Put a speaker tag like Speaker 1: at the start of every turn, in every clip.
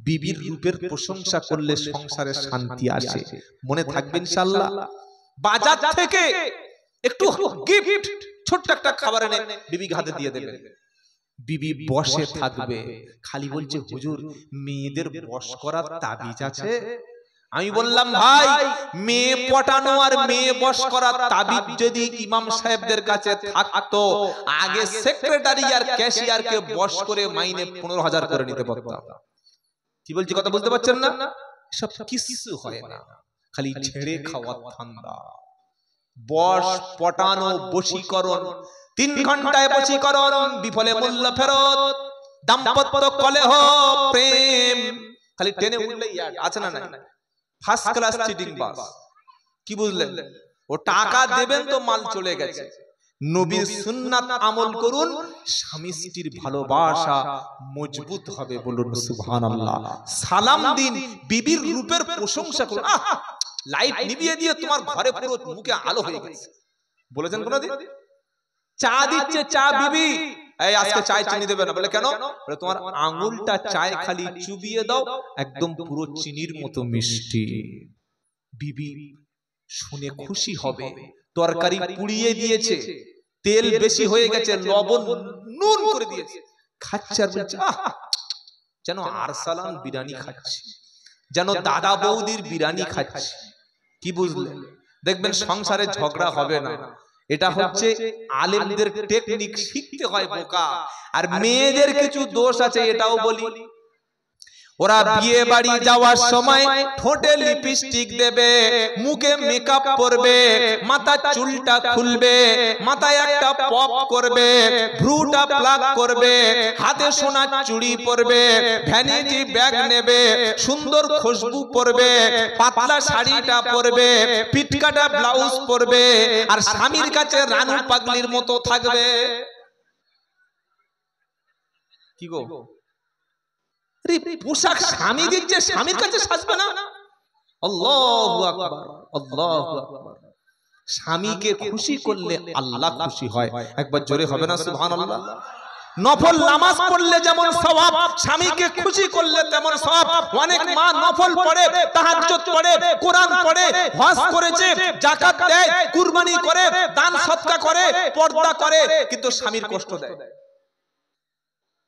Speaker 1: বিবির রূপের প্রশংসা করলে সংসারে শান্তি আসে। মনে থাকবে ইনশাআল্লাহ। বাজার থেকে একটু গিফট, ছোট্ট একটা খাবার এনে বিবি হাতে দিয়ে দেবে, বিবি বসে থাকবে। খালি বলছে হুজুর মেয়েদের বশ করার তাবিজ আছে। আমি বললাম ভাই, মেয়ে পটানো আর মেয়ে বশ করার তাবিজ যদি ইমাম সাহেবদের কাছে থাকতো, আগে সেক্রেটারি আর ক্যাশিয়ারকে বশ করে মাইনে 15,000 করে নিতে পারতাম। কি বলছি কথা বুঝতে পারছেন না? সব কিছু হয় না, খালি ছেড়ে খাওয়ার ধান্দা। বশ, পটানো, বশীকরণ, 3 ঘন্টায় বশীকরণ, বিফলে মূল্য ফেরত, দাম্পত্য কলহ, প্রেম, খালি টেনে উঠলেই আছে না না, ফার্স্ট ক্লাস চিটিং বাস। কি বুঝলেন? ও টাকা দেবেন তো মাল চলে গেছে। নবীর সুন্নাত আমল করুন, স্বামী স্ত্রীর ভালোবাসা মজবুত হবে। বলুন সুবহানাল্লাহ। সালাম দিন, বিবির রূপের প্রশংসা করুন। লাইট নিভিয়ে দিয়ে তোমার ঘরে পুরো মুখে আলো হয়ে গেছে, বলেছেন কোনদিন? চা দিচ্ছে, চা বিবি এই আজকে চায় চিনি দেবে না, বলে কেন? বলে তোমার আঙুলটা চায় খালি চুবিয়ে দাও, একদম পুরো চিনির মতো মিষ্টি। বিবি শুনে খুশি হবে। তরকারি পুড়িয়ে দিয়েছে, তেল বেশি হয়ে গেছে, লবণ নুন করে দিয়েছে, খাচ্ছে আর বলছে যেন আরসালান বিরিয়ানি খাচ্ছে, যেন দাদা বৌদির বিরিয়ানি খাচ্ছে। কি বুঝলেন? দেখবেন সংসারে ঝগড়া হবে না। এটা হচ্ছে আলেমদের টেকনিক, শিখতে হয় বোকা। আর মেয়েদের কিছু দোষ আছে, এটাও বলি। ওরা বিয়ে বাড়ি যাওয়ার সময় ঠোঁটে লিপস্টিক দেবে, মুখে মেকআপ করবে, মাথার চুলটা খুলবে, মাথায় একটা পপ করবে, ভ্রুটা প্লাক করবে, হাতে সোনার চুড়ি পরবে, ভ্যানিটি ব্যাগ নেবে, সুন্দর খুশবু পরবে, পাতলা শাড়িটা পরবে, পিটকাটা ব্লাউজ পরবে, আর স্বামীর কাছে রানু পাগলির মতো থাকবে। কি গো, পোশাক স্বামী দিচ্ছে, স্বামীর কাছে সাজবে না? আল্লাহু আকবার, আল্লাহু আকবার। স্বামীকে খুশি করলে আল্লাহ খুশি হয়। একবার জোরে হবে না সুবহানাল্লাহ? নফল নামাজ পড়লে যেমন সওয়াব, স্বামীকে খুশি করলে তেমন সওয়াব। অনেক মা নফল পড়ে, তাহাজ্জুদ পড়ে, কোরআন পড়ে, হজ করেছে, যাকাত দেয়, কুরবানি করে, দান সদকা করে, পর্দা করে, কিন্তু স্বামীর কষ্ট দেয়।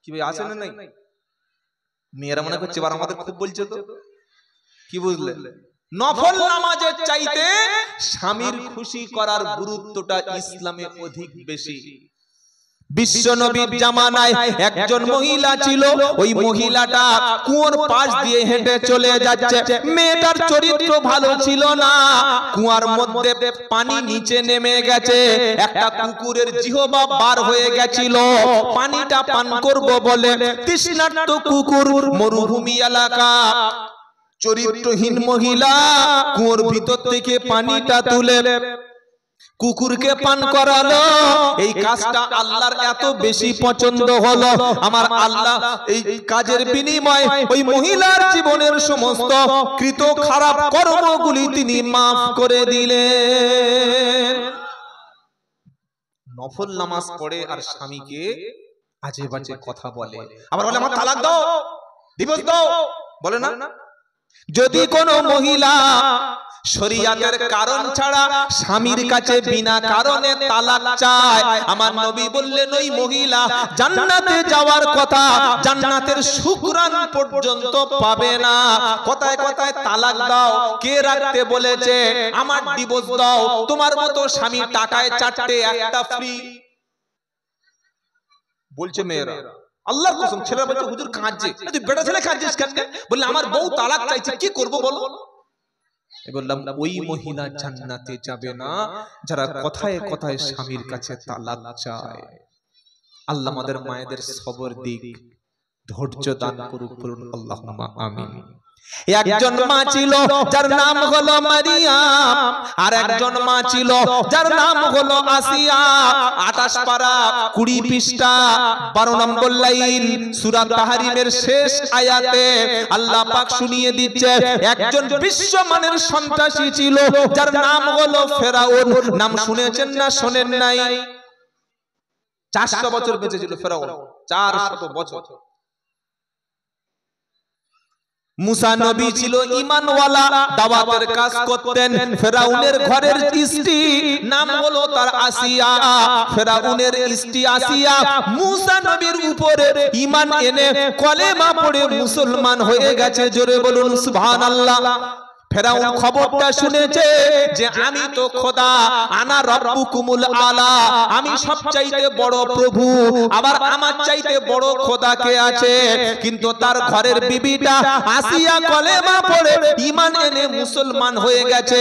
Speaker 1: কি ভাই আছে না নাই? মেয়েরা মনে করছে এবার আমাদের খুব বলছে তো। কি বুঝলে? নফল নামাজের চাইতে স্বামীর খুশি করার গুরুত্বটা ইসলামে অধিক বেশি। বিশ্ব নবীর জামানায় একজন মহিলা ছিল, ওই মহিলাটা কুয়োর পাশ দিয়ে হেঁটে চলে যাচ্ছে। মেয়েটার চরিত্র ভালো ছিল না, কুয়ার মধ্যে পানি নিচে নেমে গেছে, একটা কুকুরের জিহ্বা বার হয়ে গেছিল। পানিটা পান করব বলে তৃষ্ণার্ত কুকুর, মরুভূমি এলাকা, চরিত্রহীন মহিলা কুয়োর ভিতর থেকে পানিটা তুলে কুকুরকে পান করালো। এই কাজটা আল্লাহর এত বেশি পছন্দ হলো, আমার আল্লাহ এই কাজের বিনিময়ে ওই মহিলার জীবনের সমস্ত কৃত খারাপ কর্মগুলি তিনি মাফ করে দিলেন। নফল নামাজ পড়ে আর স্বামীকে আজে বাজে কথা বলে, আবার বলে আমার তালাক দাও, ডিভোর্স দাও, বলে না? যদি কোনো মহিলা শরিয়াতের কারণ ছাড়া স্বামীর কাছে বিনা কারণে তালাক চায়, আমার নবী বললেন ওই মহিলা জান্নাতে যাওয়ার কথা, জান্নাতের শুকরান পর্যন্ত পাবে না। কথায় কথায় তালাক দাও, কে রাখতে বলেছে? আমার ডিভোর্স দাও। তোমার মতো স্বামী টাকায় চারটে একটা ফ্রি বলছে মেয়েরা। আল্লাহর কসম, ছেলেরা বলছে হুজুর কাঁদছে, তুই বেটা ছেলে কাঁদছিস কেন? বললে আমার বউ তালাক চাইছে, কি করব বলো? বললাম ওই মহিলা জান্নাতে যাবে না যারা কথায় কথায় স্বামীর কাছে তালাক চায়। আল্লাহ আমাদের মায়েদের সবর দিক, ধৈর্য দান করুক, বলুন আল্লাহুম্মা আমিন। একজন মা ছিল যার নাম হলো মারিয়াম, আর একজন মা ছিল যার নাম হলো আসিয়া। 28 পারা 20 পৃষ্ঠা 12 নম্বর লাইন সূরা তাহরিমের শেষ আয়াতে আল্লাহ পাক শুনিয়ে দিচ্ছে, একজন বিশ্বমানের সন্ত্রাসী ছিল যার নাম হলো ফেরাউন। নাম শুনেছেন না শোনেন নাই? 400 বছর বেঁচে ছিল ফেরাউন, 400 বছর। মুসা নবী ছিল ঈমানওয়ালা, দাওয়াতের কাজ করতেন। ফেরাউনের ঘরের স্ত্রী নাম হলো তার আসিয়া। ফেরাউনের স্ত্রী আসিয়া মুসা নবীর উপরে ঈমান এনে কলেমা পড়ে মুসলমান হয়ে গেছে। জোরে বলুন সুবহানাল্লাহ। ফেরাউন খবরটা শুনেছে যে আমি তো খোদা, আনা রাব্বুকুমুল আলা, আমি সবচাইতে বড় প্রভু, আবার আমার চাইতে বড় খোদা কে আছে? কিন্তু তার ঘরের বিবিটা আসিয়া কলেমা পড়ে ঈমান এনে মুসলমান হয়ে গেছে।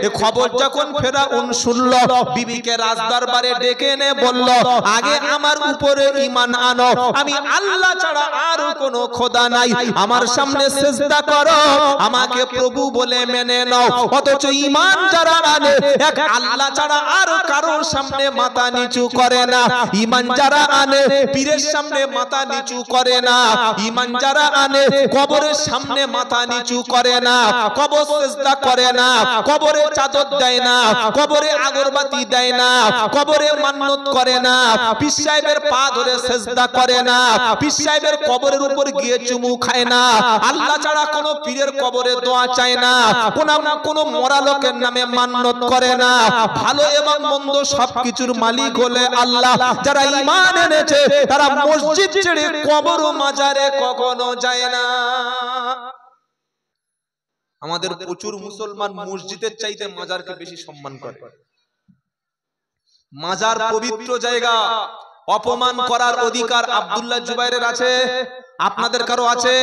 Speaker 1: এই খবর যখন ফেরাউন শুনল, বিবিকে রাজদরবারে ডেকে এনে বলল, আগে আমার উপরে ঈমান আনো, আমি আল্লাহ ছাড়া আর কোনো খোদা নাই, আমার সামনে সিজদা করো, আমাকে প্রভু বলে মেনে নাও। অথচ ঈমান যারা আনে এক আল্লাহ ছাড়া আর কারোর সামনে মাথা নিচু করে না। ঈমান যারা আনে পীরের সামনে মাথা নিচু করে না। ঈমান যারা আনে কবরের সামনে মাথা নিচু করে না, কবর সিজদা করে না, কবরে চাদর দেয় না, কবরে আগরবাতি দেয় না, কবরে মান্নত করে না, পীর সাহেবের পা ধরে সিজদা করে না, পীর সাহেবের কবরের উপর গিয়ে চুমু খায় না, আল্লাহ ছাড়া কোনো পীরের কবরে দোয়া চায় না, কোন মরা লোকের নামে মান্নত করে না। ভালো এবং মন্দ সবকিছুর মালিক হলে আল্লাহ। যারা ঈমান এনেছে তারা মসজিদ ছেড়ে কবর ও মাজারে কখনো যায় না। আমাদের প্রচুর মুসলমান মসজিদের চাইতে মাজারকে বেশি সম্মান করে। মাজার পবিত্র জায়গা, অপমান করার অধিকার আব্দুল্লাহ জুবাইরের আছে? আপনাদের কারো আছে?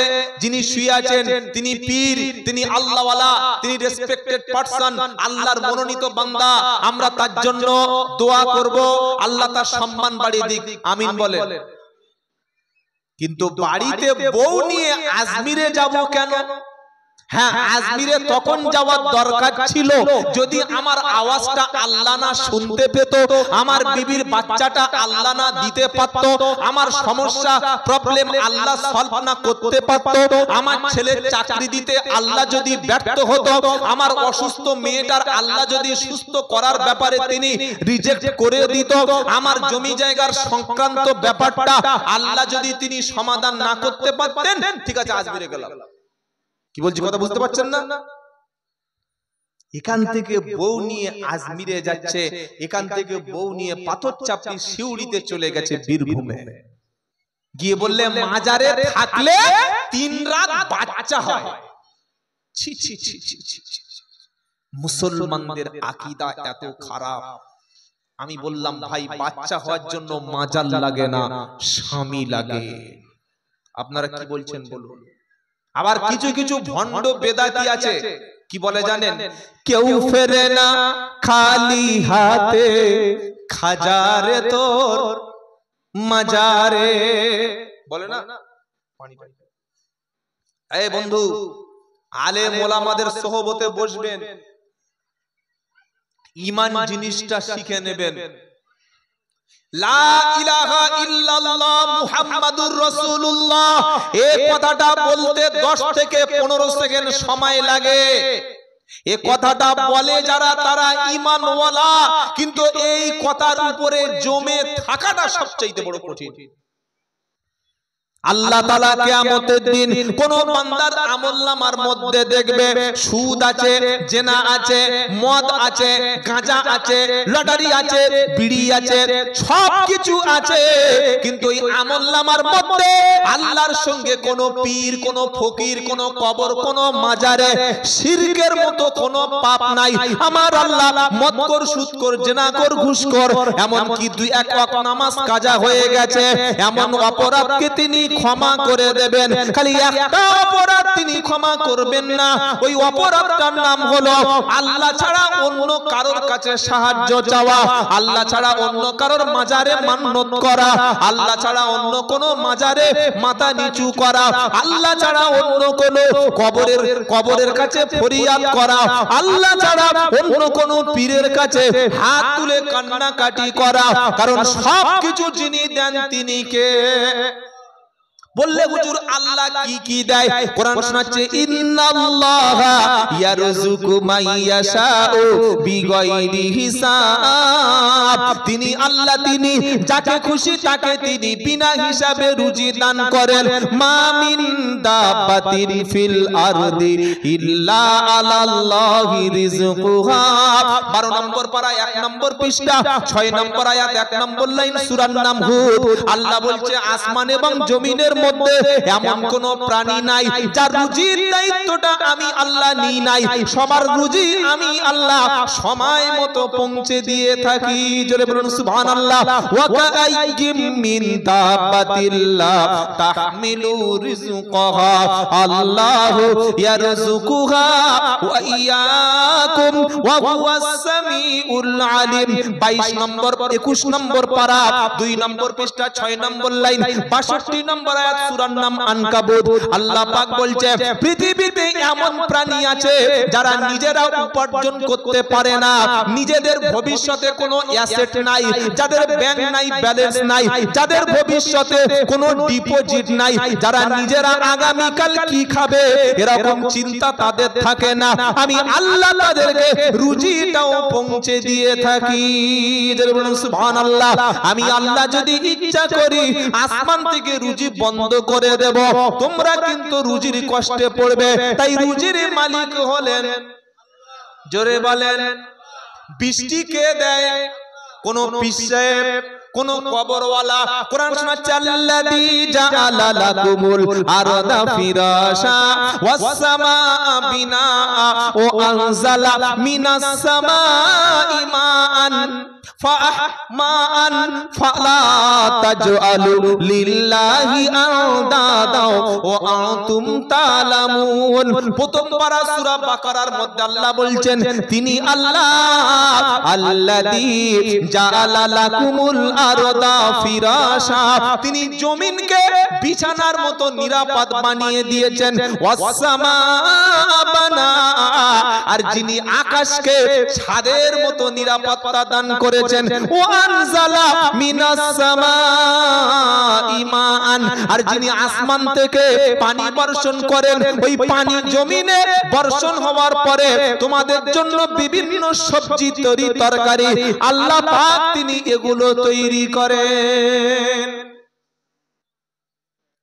Speaker 1: যিনি শুয়ে আছেন তিনি পীর, তিনি আল্লাহওয়ালা, তিনি রেসপেক্টেড পারসন, আল্লাহর মনোনীত বান্দা। আমরা তার জন্য দোয়া করব, আল্লাহ তার সম্মান বাড়িয়ে দিক, আমিন বলে। কিন্তু বাড়িতে বউ নিয়ে আজমিরে যাব কেন? হ্যাঁ, আজমিরে তখন যাওয়ার দরকার ছিল যদি আমার আওয়াজটা আল্লাহ না শুনতে পেত, আমার বিবির বাচ্চাটা আল্লাহ না দিতে পারত, আমার সমস্যা প্রবলেম আল্লাহ সলভ না করতে পারত, আমার ছেলের চাকরি দিতে আল্লাহ যদি ব্যর্থ হতো, আমার অসুস্থ মেয়েটার আল্লাহ যদি সুস্থ করার ব্যাপারে তিনি রিজেক্ট করে দিত, আমার জমি জায়গার সংক্রান্ত ব্যাপারটা আল্লাহ যদি তিনি সমাধান না করতে পারতেন, ঠিক আছে আজমিরে গেলাম। কি বলছি কথা বুঝতে পারছেন না? এখান থেকে বউ নিয়ে আজমিরে যাচ্ছে, এখান থেকে বউ নিয়ে পাথর চাপড়ি শিউড়িতে চলে গেছে বীরভূমে। গিয়ে বললে মাজারে থাকলে 3 রাত বাচ্চা হয়। ছি ছি ছি ছি ছি। মুসলমানদের আকীদা এত খারাপ। আমি বললাম ভাই, বাচ্চা হওয়ার জন্য মাজার লাগে না, স্বামী লাগে। আপনারা কি বলছেন বলুন? আবার কিছু কিছু ভণ্ড বেদাতি আছে, কি বলে জানেন? কেউ ফেরে না খালি হাতে, খাজারে তোর মাজারে, বলে না? এই বন্ধু, আলেম ওলামাদের সোহবতে বসবেন, ঈমান জিনিসটা শিখে নেবেন। লা ইলাহা ইল্লাল্লাহ মুহাম্মাদুর রাসূলুল্লাহ, এই কথাটা বলতে 10 থেকে 15 সেকেন্ড সময় লাগে। এই কথাটা বলে যারা তারা ঈমানওয়ালা, কিন্তু এই কথার উপরে জমে থাকাটা সবচেয়ে বড় কঠিন। আল্লাহ তাআলা কিয়ামতের দিন কোন বান্দার আমলনামার মধ্যে দেখবে সুদ আছে, জেনা আছে, মদ আছে, গাঁজা আছে, লটারি আছে, বিড়ি আছে, সবকিছু আছে, কিন্তু এই আমলনামার মধ্যে আল্লাহর সঙ্গে কোন পীর, কোন ফকির, কোন কবর, কোন মাজারে শিরকের মতো কোন পাপ নাই। আমার আল্লাহ মদখোর, সুদখোর, জেনাখোর, ঘুষখোর, এমন কি 2-1 ওয়াক্ত নামাজ কাজা হয়ে গেছে, এমন অপরাধকে তিনি ক্ষমা করে দেবেন। খালি একটা অপরাধ তিনি ক্ষমা করবেন না, ওই অপরাধটার নাম হলো আল্লাহ ছাড়া অন্য কারোর কাছে সাহায্য চাওয়া, আল্লাহ ছাড়া অন্য কারোর মাজারে মান্নত করা, আল্লাহ ছাড়া অন্য কোন মাজারে মাথা নিচু করা, আল্লাহ ছাড়া অন্য কোন কবরের কাছে ফরিয়াদ করা, আল্লাহ ছাড়া অন্য কোন পীরের কাছে হাত তুলে কান্নাকাটি করা। কারণ সবকিছু যিনি দেন তিনি কে? বললে হুজুর আল্লাহ কি কি দেয়? কোরআন শোনাচ্ছে ইন্নাল্লাহা ইয়ারযুকু মাইয়াশাউ বিগাইরি হিসাব। তিনি আল্লাহ, তিনি যাকে খুশি তাকে তিনি বিনা হিসাবে রুজি দান করেন। মা মিন দাব্বাতিন ফিল আরদি ইল্লা আলাল্লাহি রিজকুহা। 12 নম্বর পারা 1 নম্বর পৃষ্ঠা 6 নম্বর আয়াত 1 নম্বর লাইন সূরার নাম হুদ। আল্লাহ বলছে আসমান এবং জমিনের মধ্যে এমন কোন প্রাণী নাই যার রুজির দায়িত্বটা আমি আল্লাহ নিই নাই। সবার রুজি আমি আল্লাহ সময় মতো পৌঁছে দিয়ে থাকি। জোরে বলুন সুবহানাল্লাহ। ওয়া কাআইয়িম মিন দাব্বাতিল্লাহ তাহমিলু রিজকাহা আল্লাহু ইয়ারযুকুহা ওয়া ইয়াকুম ওয়া হুয়াস সামিউল আলিম। 22 নম্বর 21 নম্বর পারা 2 নম্বর পৃষ্ঠা 6 নম্বর লাইন 62 নম্বর আয়াত সূরার নাম আনকাবুত। আল্লাহ পাক বলছে পৃথিবীতে এমন প্রাণী আছে যারা নিজেরা উপার্জন করতে পারে না, নিজেদের ভবিষ্যতে কোনো অ্যাসেট নাই, যাদের ব্যাংক নাই, ব্যালেন্স নাই, যাদের ভবিষ্যতে কোনো ডিপোজিট নাই, যারা নিজেরা আগামী কাল কি খাবে এরকম চিন্তা তাদের থাকে না। আমি আল্লাহ তাদেরকে রুজিটাও পৌঁছে দিয়ে থাকি। যারা বলুন সুবহানাল্লাহ। আমি আল্লাহ যদি ইচ্ছা করি আসমান থেকে রুজি বন্ধ করে দেব, তোমরা কিন্তু রুজির কষ্টে পড়বে। তাই রুজির মালিক হলেন, জোরে বলেন, বৃষ্টি কে দেয়? কোন পীর সাহেব, কোন কবরওয়ালা। কোরআন শোনাচ্ছে আল্লাযী জাআলা লাকুমুল আরদা ফিরাশা ওয়াস সামাআ বিনাআ ওয়া আনজালা মিনাস সামাই মাআন ফাআহমাআন ফালা তাজআলু লিল্লাহি আনদাদা ওয়া আনতুম তা'লামুন। প্রথম পারা সূরা বাকারার মধ্যে আল্লাহ বলছেন তিনি আল্লাহ আল্লাযী জাআলা লাকুমুল আরদা ফিরাশা, তিনি জমিনকে বিছানার মতো নিরাপদ বানিয়ে দিয়েছেন। ওয়াস সামাআ বানা, আর যিনি আকাশকে ছাদের মতো নিরাপত্তা দান করেছেন। ওয়া আনজালা মিনাস সামাই মাআন, আর যিনি আসমান থেকে পানি বর্ষণ করেন। ওই পানি জমিনে বর্ষণ হওয়ার পরে তোমাদের জন্য বিভিন্ন সবজি তরকারি আল্লাহ পাক তিনি এগুলো তৈরি করেন।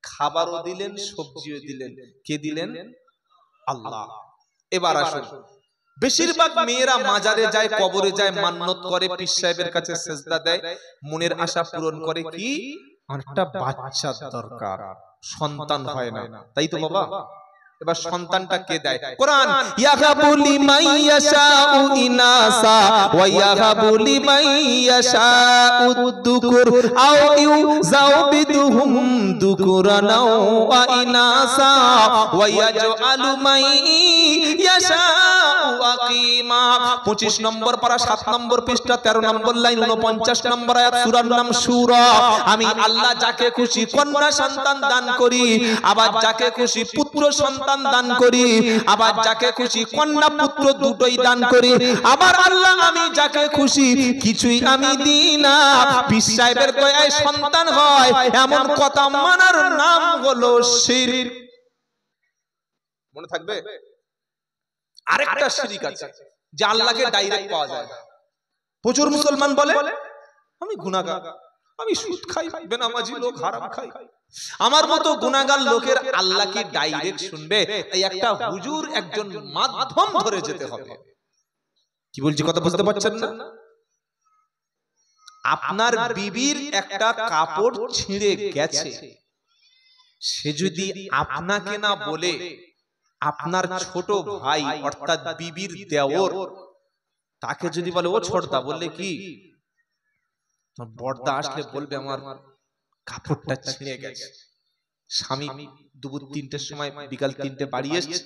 Speaker 1: খাবারও দিলেন, সবজিও দিলেন। কে দিলেন? আল্লাহ। এবার আসুন, বেশিরভাগ মেয়েরা মাজারে যায়, কবরে যায়, মান্নত করে, পীর সাহেবের কাছে সেজদা দেয়, মনের আশা পূরণ করে কি একটা বাচ্চা দরকার, সন্তান হয় না, তাই তো বাবা? এবার সন্তানটা কে দেয়? কোরআন ইয়াহাবু লিমান ইয়াশাউ ইনাসা ওয়া ইয়াহাবু লিমান ইয়াশাউ যুকুর আও ইউযাবিদুহুম যুকুরান ওয়া ইনাসা ওয়া ইয়াজআলু মান ইয়াশাউ আকিমা। 25 নম্বর পারা 7 নম্বর পৃষ্ঠা 13 নম্বর লাইন 49 নম্বর আয়াত সূরার নাম সূরা। আমি আল্লাহ যাকে খুশি কন্যা সন্তান দান করি, আবার যাকে খুশি পুত্র সন্তান দান করি, আবার যাকে খুশি কন্যা পুত্র দুটোই দান করি। আবার আল্লাহ আমি যাকে খুশি কিছুই আমি দিই না। পীর সাহেবের দয়ায় সন্তান হয় এমন কথা মানার নাম হলো শিরক। মনে থাকবে? আরেকটা শিরক আছে যে আল্লাহকে ডাইরেক্ট পাওয়া যায়। প্রচুর মুসলমান বলে আমি গুনাহগার, আমি সুদ খাই, বেনামাজি লোক, হারাম খাই। আমার মতো গুনাহগার লোকের আল্লাহ কি ডাইরেক্ট শুনবে? তাই একটা হুজুর একজন মাধ্যম ধরে যেতে হবে। কি বলছি কথা বুঝতে পারছেন না? আপনার বিবির একটা কাপড় ছিঁড়ে গেছে, সে যদি আপনাকে না বলে আপনার ছোট ভাই অর্থাৎ বিবির দেওর তাকে যদি বলে ও ছোটদা, বললে কি বড়দা আসলে বলবে আমার কাপড়টা ছিঁড়ে গেছে। স্বামী দুপুর 3টের সময় বিকাল 3টে বাড়ি এসছে,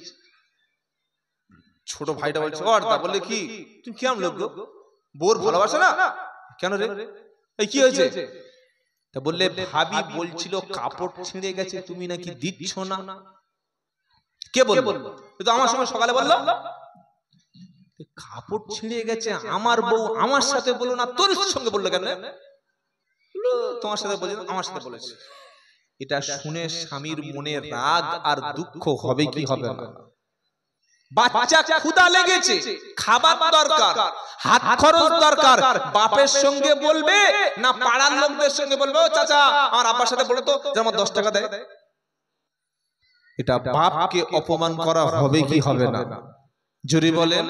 Speaker 1: ছোট ভাইটা বলছে ও বড়দা, বললে কি তুমি কেমন লোক গো, বোর ভালোবাসো না? কেন রে, এই কি হয়েছে? তা বললে ভাবি বলছিল কাপড় ছিঁড়ে গেছে, তুমি নাকি দিচ্ছ না। কে বলল? তো আমার সঙ্গে সকালে বললো কাপড় ছিঁড়ে গেছে, আমার বউ আমার সাথে বললো না, তোর সঙ্গে বললো কেন? তোমার সাথে বলেছে, আমার সাথে বলেছে। এটা শুনে স্বামীর মনে রাগ আর দুঃখ হবে কি হবে না? বাচ্চা ক্ষুধা লেগেছে, খাবার দরকার, হাত খরচ দরকার, বাপের সঙ্গে বলবে না পাড়ার লোকদের সঙ্গে বলবে ও চাচা আমার আব্বার সাথে বলো তো যে আমার 10 টাকা দেয়? এটা বাপকে অপমান করা হবে কি হবে না? জোরে বলেন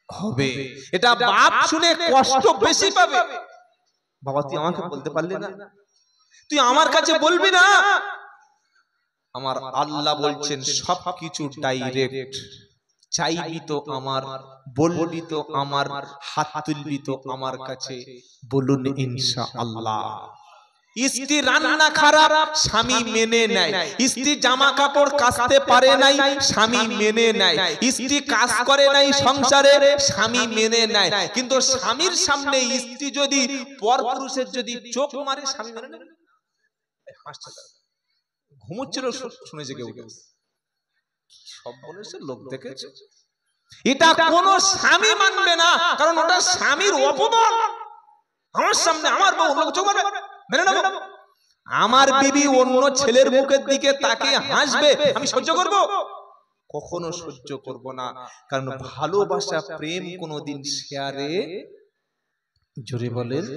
Speaker 1: হবে। এটা বাপ শুনে কষ্ট বেশি পাবে। বাবা তুই আমাকে বলতে পারলি না, তুই আমার কাছে বলবি না? আমার আল্লাহ বলছেন সবকিছু ডাইরেক্ট, চাইবি তো আমার, বলবি তো আমার, হাত তুলবি তো আমার কাছে, বলুন ইনশাআল্লাহ। স্ত্রী রান্না খারাপ, স্বামী মেনে নেয়। স্ত্রী জামা কাপড় কাচতে পারে নাই, স্বামী মেনে নেয়। স্ত্রী কাজ করে নাই সংসারে, স্বামী মেনে নেয়। কিন্তু স্বামীর সামনে স্ত্রী যদি পরপুরুষের যদি চোখ মারে, স্বামী মেনে নেয়? হাসছে, ঘুমোচ্ছিল, শুনেছে কেউ কেউ, সব বলেছে লোক দেখেছে। এটা কোন স্বামী মানবে না, কারণ ওটা স্বামীর অপমান। আমার সামনে আমার বউ লোক চোখ মারবে, মেনে নেব? আমার বিবি অন্য ছেলের মুখের দিকে তাকিয়ে হাসবে, আমি সহ্য করব? কখনো সহ্য করব না। কারণ ভালোবাসা, প্রেম কোনোদিন শেয়ারে, জোরে বলেন,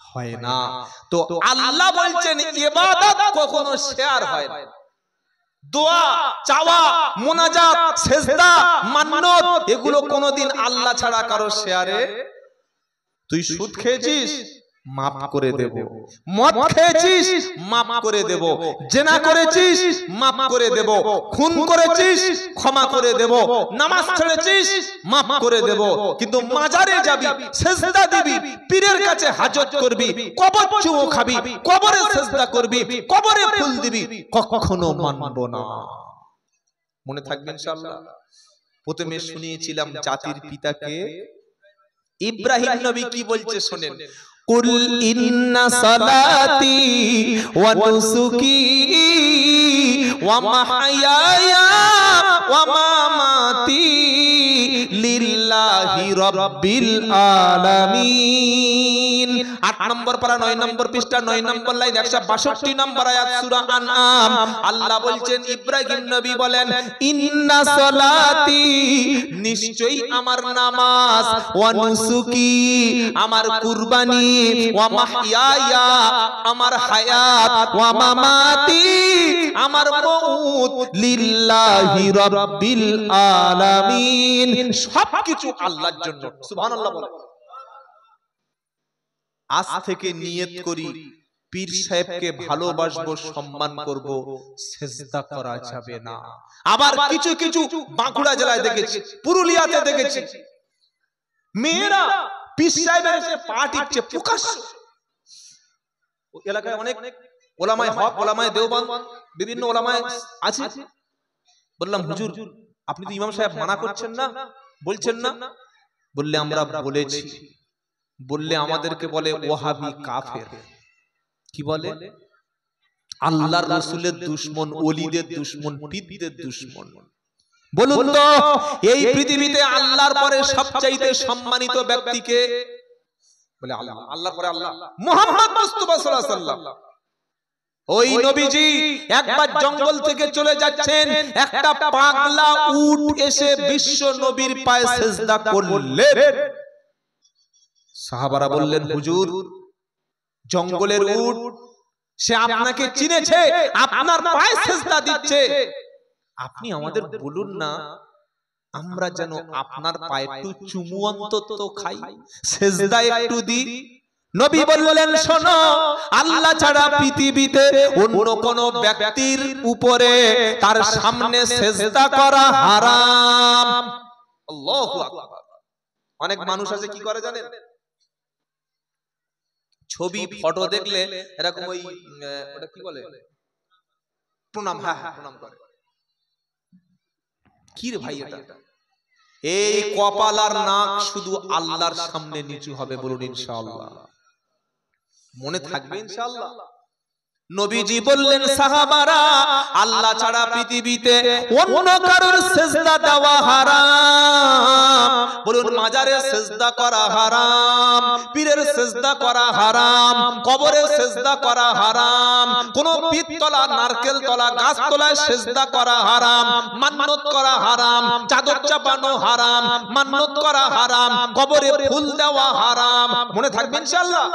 Speaker 1: হয় না। তো আল্লাহ বলছেন ইবাদত কখনো শেয়ার হয় না। দোয়া, চাওয়া, মুনাজাত, সিজদা, মান্নত, এগুলো কোনোদিন আল্লাহ ছাড়া কারো শেয়ারে। তুই সুদ খেয়েছিস, মাফ করে দেব। মদ খেয়েছিস, মাফ করে দেব। জিনা করেছিস, মাফ করে দেব। খুন করেছিস, ক্ষমা করে দেব। নামাজ ছেড়েছিস, মাফ করে দেব। কিন্তু মাজারে যাবি, সিজদা দিবি, পীরের কাছে হাজত করবি, কবর চুমো খাবি, কবরে সিজদা করবি, কবরে ফুল দিবি, কখনো মানব না। মনে থাকবে ইনশাআল্লাহ। প্রথমে শুনিয়েছিলাম জাতির পিতাকে ইব্রাহিম নবী কি বলছে শোনেন। কুল ইন্না সালাতি ওয়া নুসুকি ওয়া মাহইয়ায়া ওয়া মামাতি লিল্লাহি রাব্বিল আলামিন। 8 নম্বর পারা 9 নম্বর পৃষ্ঠা 9 নম্বর লাইন 162 নম্বর আয়াত সূরা আনআম। আল্লাহ বলছেন, ইব্রাহিম নবী বলেন ইন্না সালাতি, নিশ্চয়ই আমার নামাজ, ওয়া নুসুকি, আমার কুরবানি, ওয়া মাহইয়ায়া, আমার হায়াত, ওয়া মামাতি, আমার মউত, লিল্লাহি রাব্বিল আলামিন, সবকিছু আল্লাহর জন্য। সুবহানাল্লাহ বলেন। আজ থেকে নিয়ত করি পীর সাহেবকে ভালোবাসবো, সম্মান করব, সিজদা করা যাবে না। আবার কিছু কিছু বাঁকুড়া জেলায় দেখেছি, পুরুলিয়াতে দেখেছি, মেয়েরা পীর সাহেবের এসে পা টিপছে প্রকাশ্য। এলাকায় অনেক ওলামায়ে হক, ওলামায়ে দেওবন্দ, বিভিন্ন ওলামায়ে আছে। বললাম হুজুর আপনি তো ইমাম সাহেব মানা করছেন না, বলছেন না? বললে আমরা বলেছি। বললে আমাদেরকে বলে ওয়াহাবি কাফের। কি বলে? আল্লাহর রাসূলের দুশমন, ওলিদের দুশমন, পীরদের দুশমন। বলুন তো এই পৃথিবীতে আল্লাহর পরে সবচাইতে সম্মানিত ব্যক্তিকে? বলে আল্লাহ। আল্লাহর পরে আল্লাহ, মুহাম্মদ মুস্তাফা সাল্লাল্লাহু আলাইহি ওয়াসাল্লাম। ওই নবীজি একবার জঙ্গল থেকে চলে যাচ্ছেন, একটা পাগলা উট এসে বিশ্ব নবীর পায়ে সিজদা করলেন। সাহাবারা বললেন হুজুর জঙ্গলের উট, সে আপনাকে চিনেছে, আপনার পায়ে সিজদা দিচ্ছে, আপনি আমাদের বলুন না আমরা যেন আপনার পায়ে একটু চুমু অন্তত খাই, সিজদা একটু দিই। নবী বললেন শোনো, আল্লাহ ছাড়া পৃথিবীতে অন্য কোন ব্যক্তির উপরে তার সামনে সিজদা করা হারাম। আল্লাহু আকবার। অনেক মানুষ আছে কি করে জানেন? ছবি ফটো দেখলে এরকম ওই ওটা কি বলে প্রণাম, হ্যাঁ প্রণাম করে। কি রে ভাই এটা? এই কপাল আর নাক শুধু আল্লাহর সামনে নিচু হবে, বলুন ইনশাআল্লাহ। মনে থাকবে ইনশাআল্লাহ। নবীজি বললেন সাহাবারা আল্লাহ ছাড়া পৃথিবীতে অন্য কারোর সিজদা দেওয়া হারাম। বলুন মাজারে সিজদা করা হারাম, পীরের সিজদা করা হারাম, কবরে সিজদা করা হারাম, কোন পিততলা নারকেল তলা গাছ তলায় সিজদা করা হারাম, মান্নত করা হারাম, চাদর চাপানো হারাম, মান্নত করা হারাম, কবরে ফুল দেওয়া হারাম। মনে থাকবে ইনশাআল্লাহ।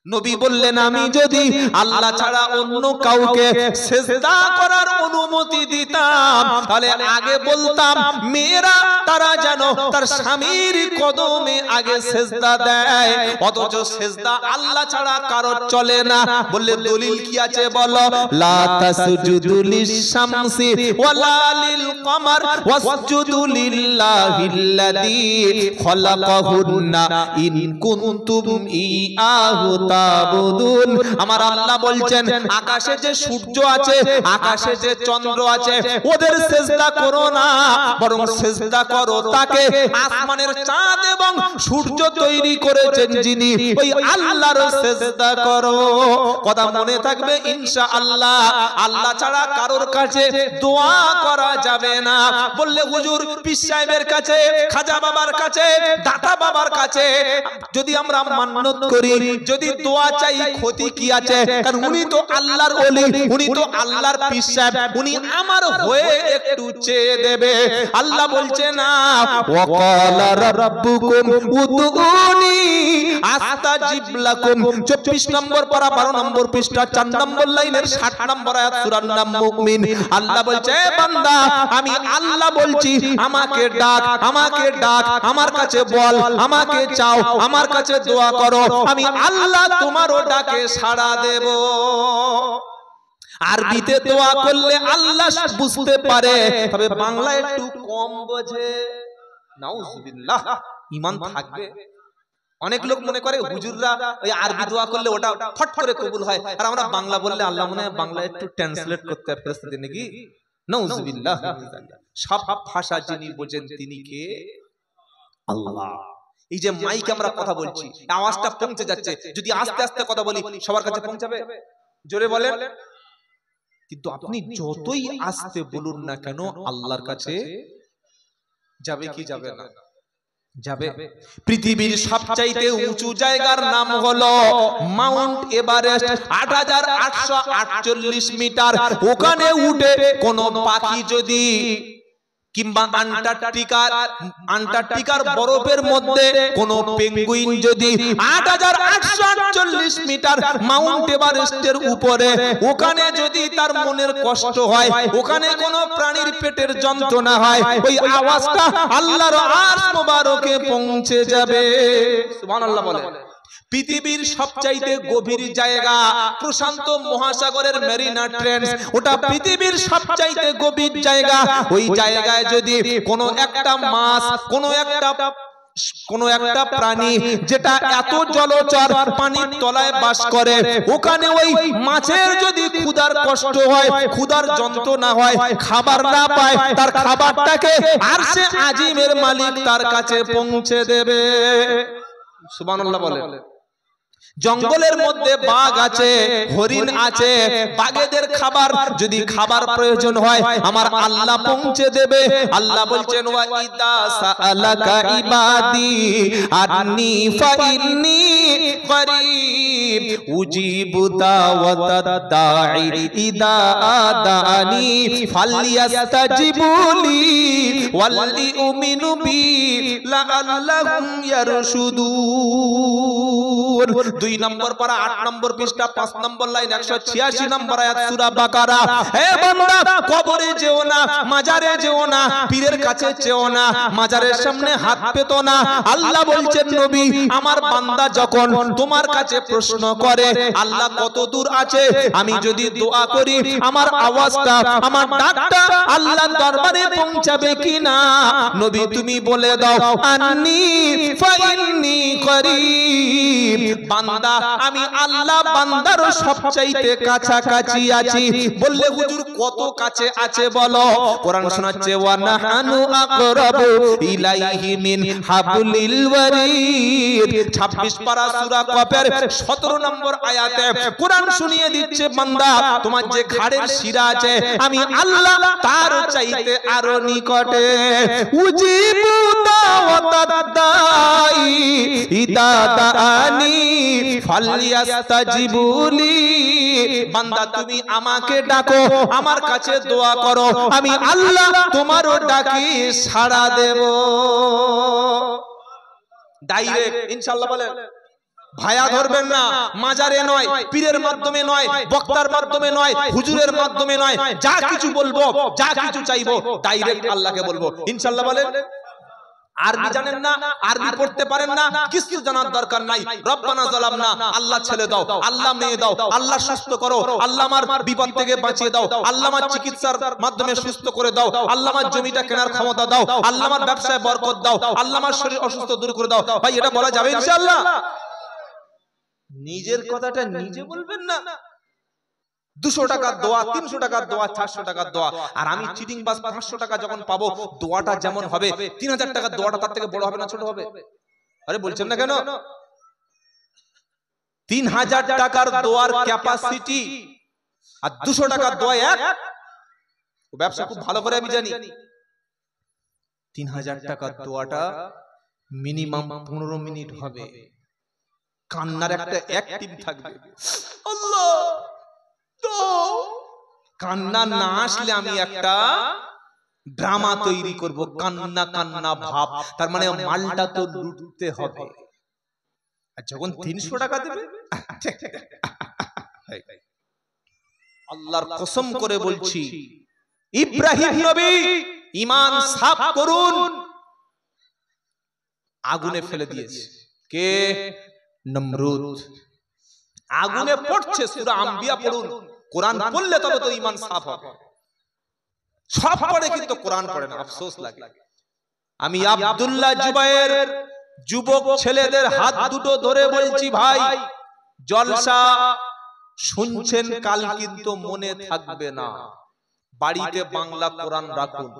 Speaker 1: নবী বললেন আমি যদি আল্লাহ ছাড়া অন্য কাউকে সিজদা করার অনুমতি দিতাম তাহলে আগে বলতাম মেয়েরা তারা যেন তার স্বামীর কদমে আগে সিজদা দেয়, অথচ সিজদা আল্লাহ ছাড়া কারোর চলে না। বললে দলিল কি আছে বলো? লা তাসজুদু লিশ-শামসি ওয়ালা লিল-কমার ওয়াসজুদু লিল্লাহিল্লাযী খালাকাহুন্না ইন কুনতুম ইয়াহু তাবুদুন। আমার আল্লাহ বলছেন আকাশে যে সূর্য আছে, আকাশে যে চন্দ্র আছে, ওদের সিজদা করো না, বরং সিজদা করো তাকে আসমানের চাঁদ এবং সূর্য তৈরি করেছেন যিনি, ওই আল্লাহর সিজদা করো। কথা মনে থাকবে ইনশাআল্লাহ। আল্লাহ ছাড়া কারোর কাছে দোয়া করা যাবে না। বললে হুজুর পীর সাহেবের কাছে, খাজা বাবার কাছে, দাতা বাবার কাছে যদি আমরা মান্নত করি, যদি দোয়া চাই, ক্ষতি কি আছে? কারণ উনি তো আল্লাহর ওলি, উনি তো আল্লাহর পীর সাহেব, উনি আমার হয়ে একটু চেয়ে দেবে। আল্লাহ বলছে না ওয়াকালা রাব্বুকুম উদউনি আস্তাজিব লাকুম। 24 নম্বর পারা 12 নম্বর পৃষ্ঠা 4 নম্বর লাইনের 60 নম্বর আয়াত সূরার নাম মুমিন। আল্লাহ বলছে বান্দা আমি আল্লাহ বলছি আমাকে ডাক, আমাকে ডাক, আমার কাছে বল, আমাকে চাও, আমার কাছে দোয়া করো, আমি আল্লাহ তোমারও ডাকে সাড়া দেব। আরবিতে দোয়া করলে আল্লাহ বুঝতে পারে, তবে বাংলা একটু কম বোঝে। নাউজুবিল্লাহ। ঈমান থাকবে। অনেক লোক মনে করে হুজুররা ওই আরবি দোয়া করলে ওটা ফট করে কবুল হয়, আর আমরা বাংলা বললে আল্লাহ মনে হয় বাংলা একটু ট্রান্সলেট করতে ফেরেশতা দিয়ে নাকি। নাউজুবিল্লাহ। সব ভাষা যিনি বোঝেন তিনি কে? আল্লাহ। এই যে মাইকে আমরা কথা বলছি, আওয়াজটা পৌঁছে যাচ্ছে, যদি আস্তে আস্তে কথা বলি সবার কাছে পৌঁছাবে? জোরে বলেন। কিন্তু আপনি যতই আস্তে বলুন না কেন আল্লাহর কাছে যাবে কি যাবে না? যাবে। পৃথিবীর সবচাইতে উঁচু জায়গার নাম হলো মাউন্ট এভারেস্ট, 8848 মিটার। ওখানে উঠে কোন পাখি যদি কিংবা আন্টার্কটিকার বরফের মধ্যে কোন পেঙ্গুইন যদি 8848 মিটার মাউন্ট এভারেস্টের উপরে, ওখানে যদি তার মনের কষ্ট হয়, ওখানে কোন প্রাণীর পেটের যন্ত্রণা হয়, ওই আওয়াজটা আল্লাহর আরশ মোবারকে পৌঁছে যাবে। সুবহানাল্লাহ বলে। পৃথিবীর সবচাইতে গভীর জায়গা প্রশান্ত মহাসাগরের মেরিনা ট্রেঞ্চ, ওটা পৃথিবীর সবচাইতে গভীর জায়গা। ওই জায়গায় যদি কোনো একটা মাছ, কোনো একটা প্রাণী যেটা এত জলচর পানির তলায় বাস করে, ওখানে ওই মাছের যদি ক্ষুধার কষ্ট হয়, ক্ষুধার যন্ত্রণা হয়, খাবার না পায়, তার খাবারটাকে আরশে আজিমের মালিক তার কাছে পৌঁছে দেবে। সুবহানাল্লাহ বলে। জঙ্গলের মধ্যে বাঘ আছে, হরিণ আছে, বাঘেদের খাবার যদি খাবার প্রয়োজন হয় আমার আল্লাহ পৌঁছে দেবে। আল্লাহ বলছেন ওয়া ইদা সাআলাকা ইবাদি আন্নী ফাইন্নী করিব উজিবু দাওয়াতাদ দাঈ ইদা আদানি ফালইয়াস্তাজিবুলি ওয়ালিউমিনু বি লাআল্লাহুম ইয়ারশুদুন। 2 নম্বর পারা 8 নম্বর পৃষ্ঠা 5 নম্বর লাইন 186 নম্বর আয়াত সূরা বাকারা। হে বান্দা কবরে যেও না, মাজারে যেও না, পীরের কাছে যেও না, মাজারের সামনে হাত পেতো না। আল্লাহ বলছেন নবী আমার বান্দা যখন তোমার কাছে প্রশ্ন করে আল্লাহ কত দূর আছে, আমি যদি দোয়া করি আমার আওয়াজটা, আমার ডাকটা আল্লাহর দরবারে পৌঁছাবে কিনা, নবী তুমি বলে দাও আন্নী ফাইন্নী করিব, বান্দা আমি আল্লাহ বান্দার সবচাইতে কাছাকাছি আছি। বললে হুজুর কত কাছে আছে বলো? কোরআন শোনাচ্ছে ওয়া নাহানু আকরাবু ইলাইহি মিন হাবলিল ওয়ারিদ। 26 পারা সূরা কফের 17 নম্বর আয়াতে কোরআন শুনিয়ে দিচ্ছে বান্দা তোমার যে ঘাড়ের শিরা আছে আমি আল্লাহ তার চাইতে আরো নিকটে। উজিবু দাওয়াতাদ দাই ইদা দাআনি ফালইয়াস্তাজিবুলি। বান্দা তুমি আমাকে ডাকো, আমার কাছে দোয়া করো, আমি আল্লাহ তোমারও ডাকি সাড়া দেব। ডাইরেক্ট ইনশাআল্লাহ বলেন। ভায়া ধরবেন না, মাজারে নয়, পীরের মাধ্যমে নয়, বক্তার মাধ্যমে নয়, হুজুরের মাধ্যমে নয়, যা কিছু বলবো, যা কিছু চাইবো ডাইরেক্ট আল্লাহকে বলবো ইনশাআল্লাহ বলেন। আরবি জানেন না, আরবি পড়তে পারেন না, কিছু জানার দরকার নাই। রব্বানা যালামনা, আল্লাহ ছেড়ে দাও, আল্লাহ মেয়ে দাও, আল্লাহ সুস্থ করো, আল্লাহ আমার বিপদ থেকে বাঁচিয়ে দাও, আল্লাহ আমার চিকিৎসার মাধ্যমে সুস্থ করে দাও, আল্লাহ আমার জমিটা কেনার ক্ষমতা দাও, আল্লাহ আমার ব্যবসায় বরকত দাও, আল্লাহ আমার শরীর অসুস্থ দূর করে দাও। ভাই এটা বলা যাবে ইনশাআল্লাহ? নিজের কথাটা নিজে বলবেন না। 200 টাকার দোয়া, 300 টাকার দোয়া, 400 টাকার দোয়া, আর আমি চিটিং বাস 500 টাকা যখন পাবো দোয়াটা যেমন হবে 3000 টাকার দোয়াটা তার থেকে বড় হবে না ছোট হবে? আরে বলছেন না কেন? 3000 টাকার দোয়ার ক্যাপাসিটি আর 200 টাকার দোয়া এক। ব্যবসা খুব ভালো করে আমি জানি। 3000 টাকার দোয়াটা মিনিমাম 15 মিনিট হবে, কান্নার একটা অ্যাক্টিভ থাকবে। আল্লাহ তো কান্না না আসলে আমি একটা ড্রামা তৈরি করব, কান্না কান্না ভাব, তার মানে মালটা তো লুটতে হবে। আর যখন 300 টাকা দেবে, আল্লাহর কসম করে বলছি ইব্রাহিম নবী ঈমান সাফ করুন আগুনে ফেলে দিয়েছে। কে? নমরুদ। আগুনে পড়ছে, সূরা আম্বিয়া পড়ুন, কোরআন পড়লে তবে তো ঈমান সাফ হবে। সব পড়ে কিন্তু কোরআন পড়ে না, আফসোস লাগে। আমি আব্দুল্লাহ জুবায়ের যুবক ছেলেদের হাত দুটো ধরে বলছি ভাই, জলসা শুনছেন কাল কিন্তু মনে থাকবে না। বাড়িতে বাংলা কোরআন রাখুন,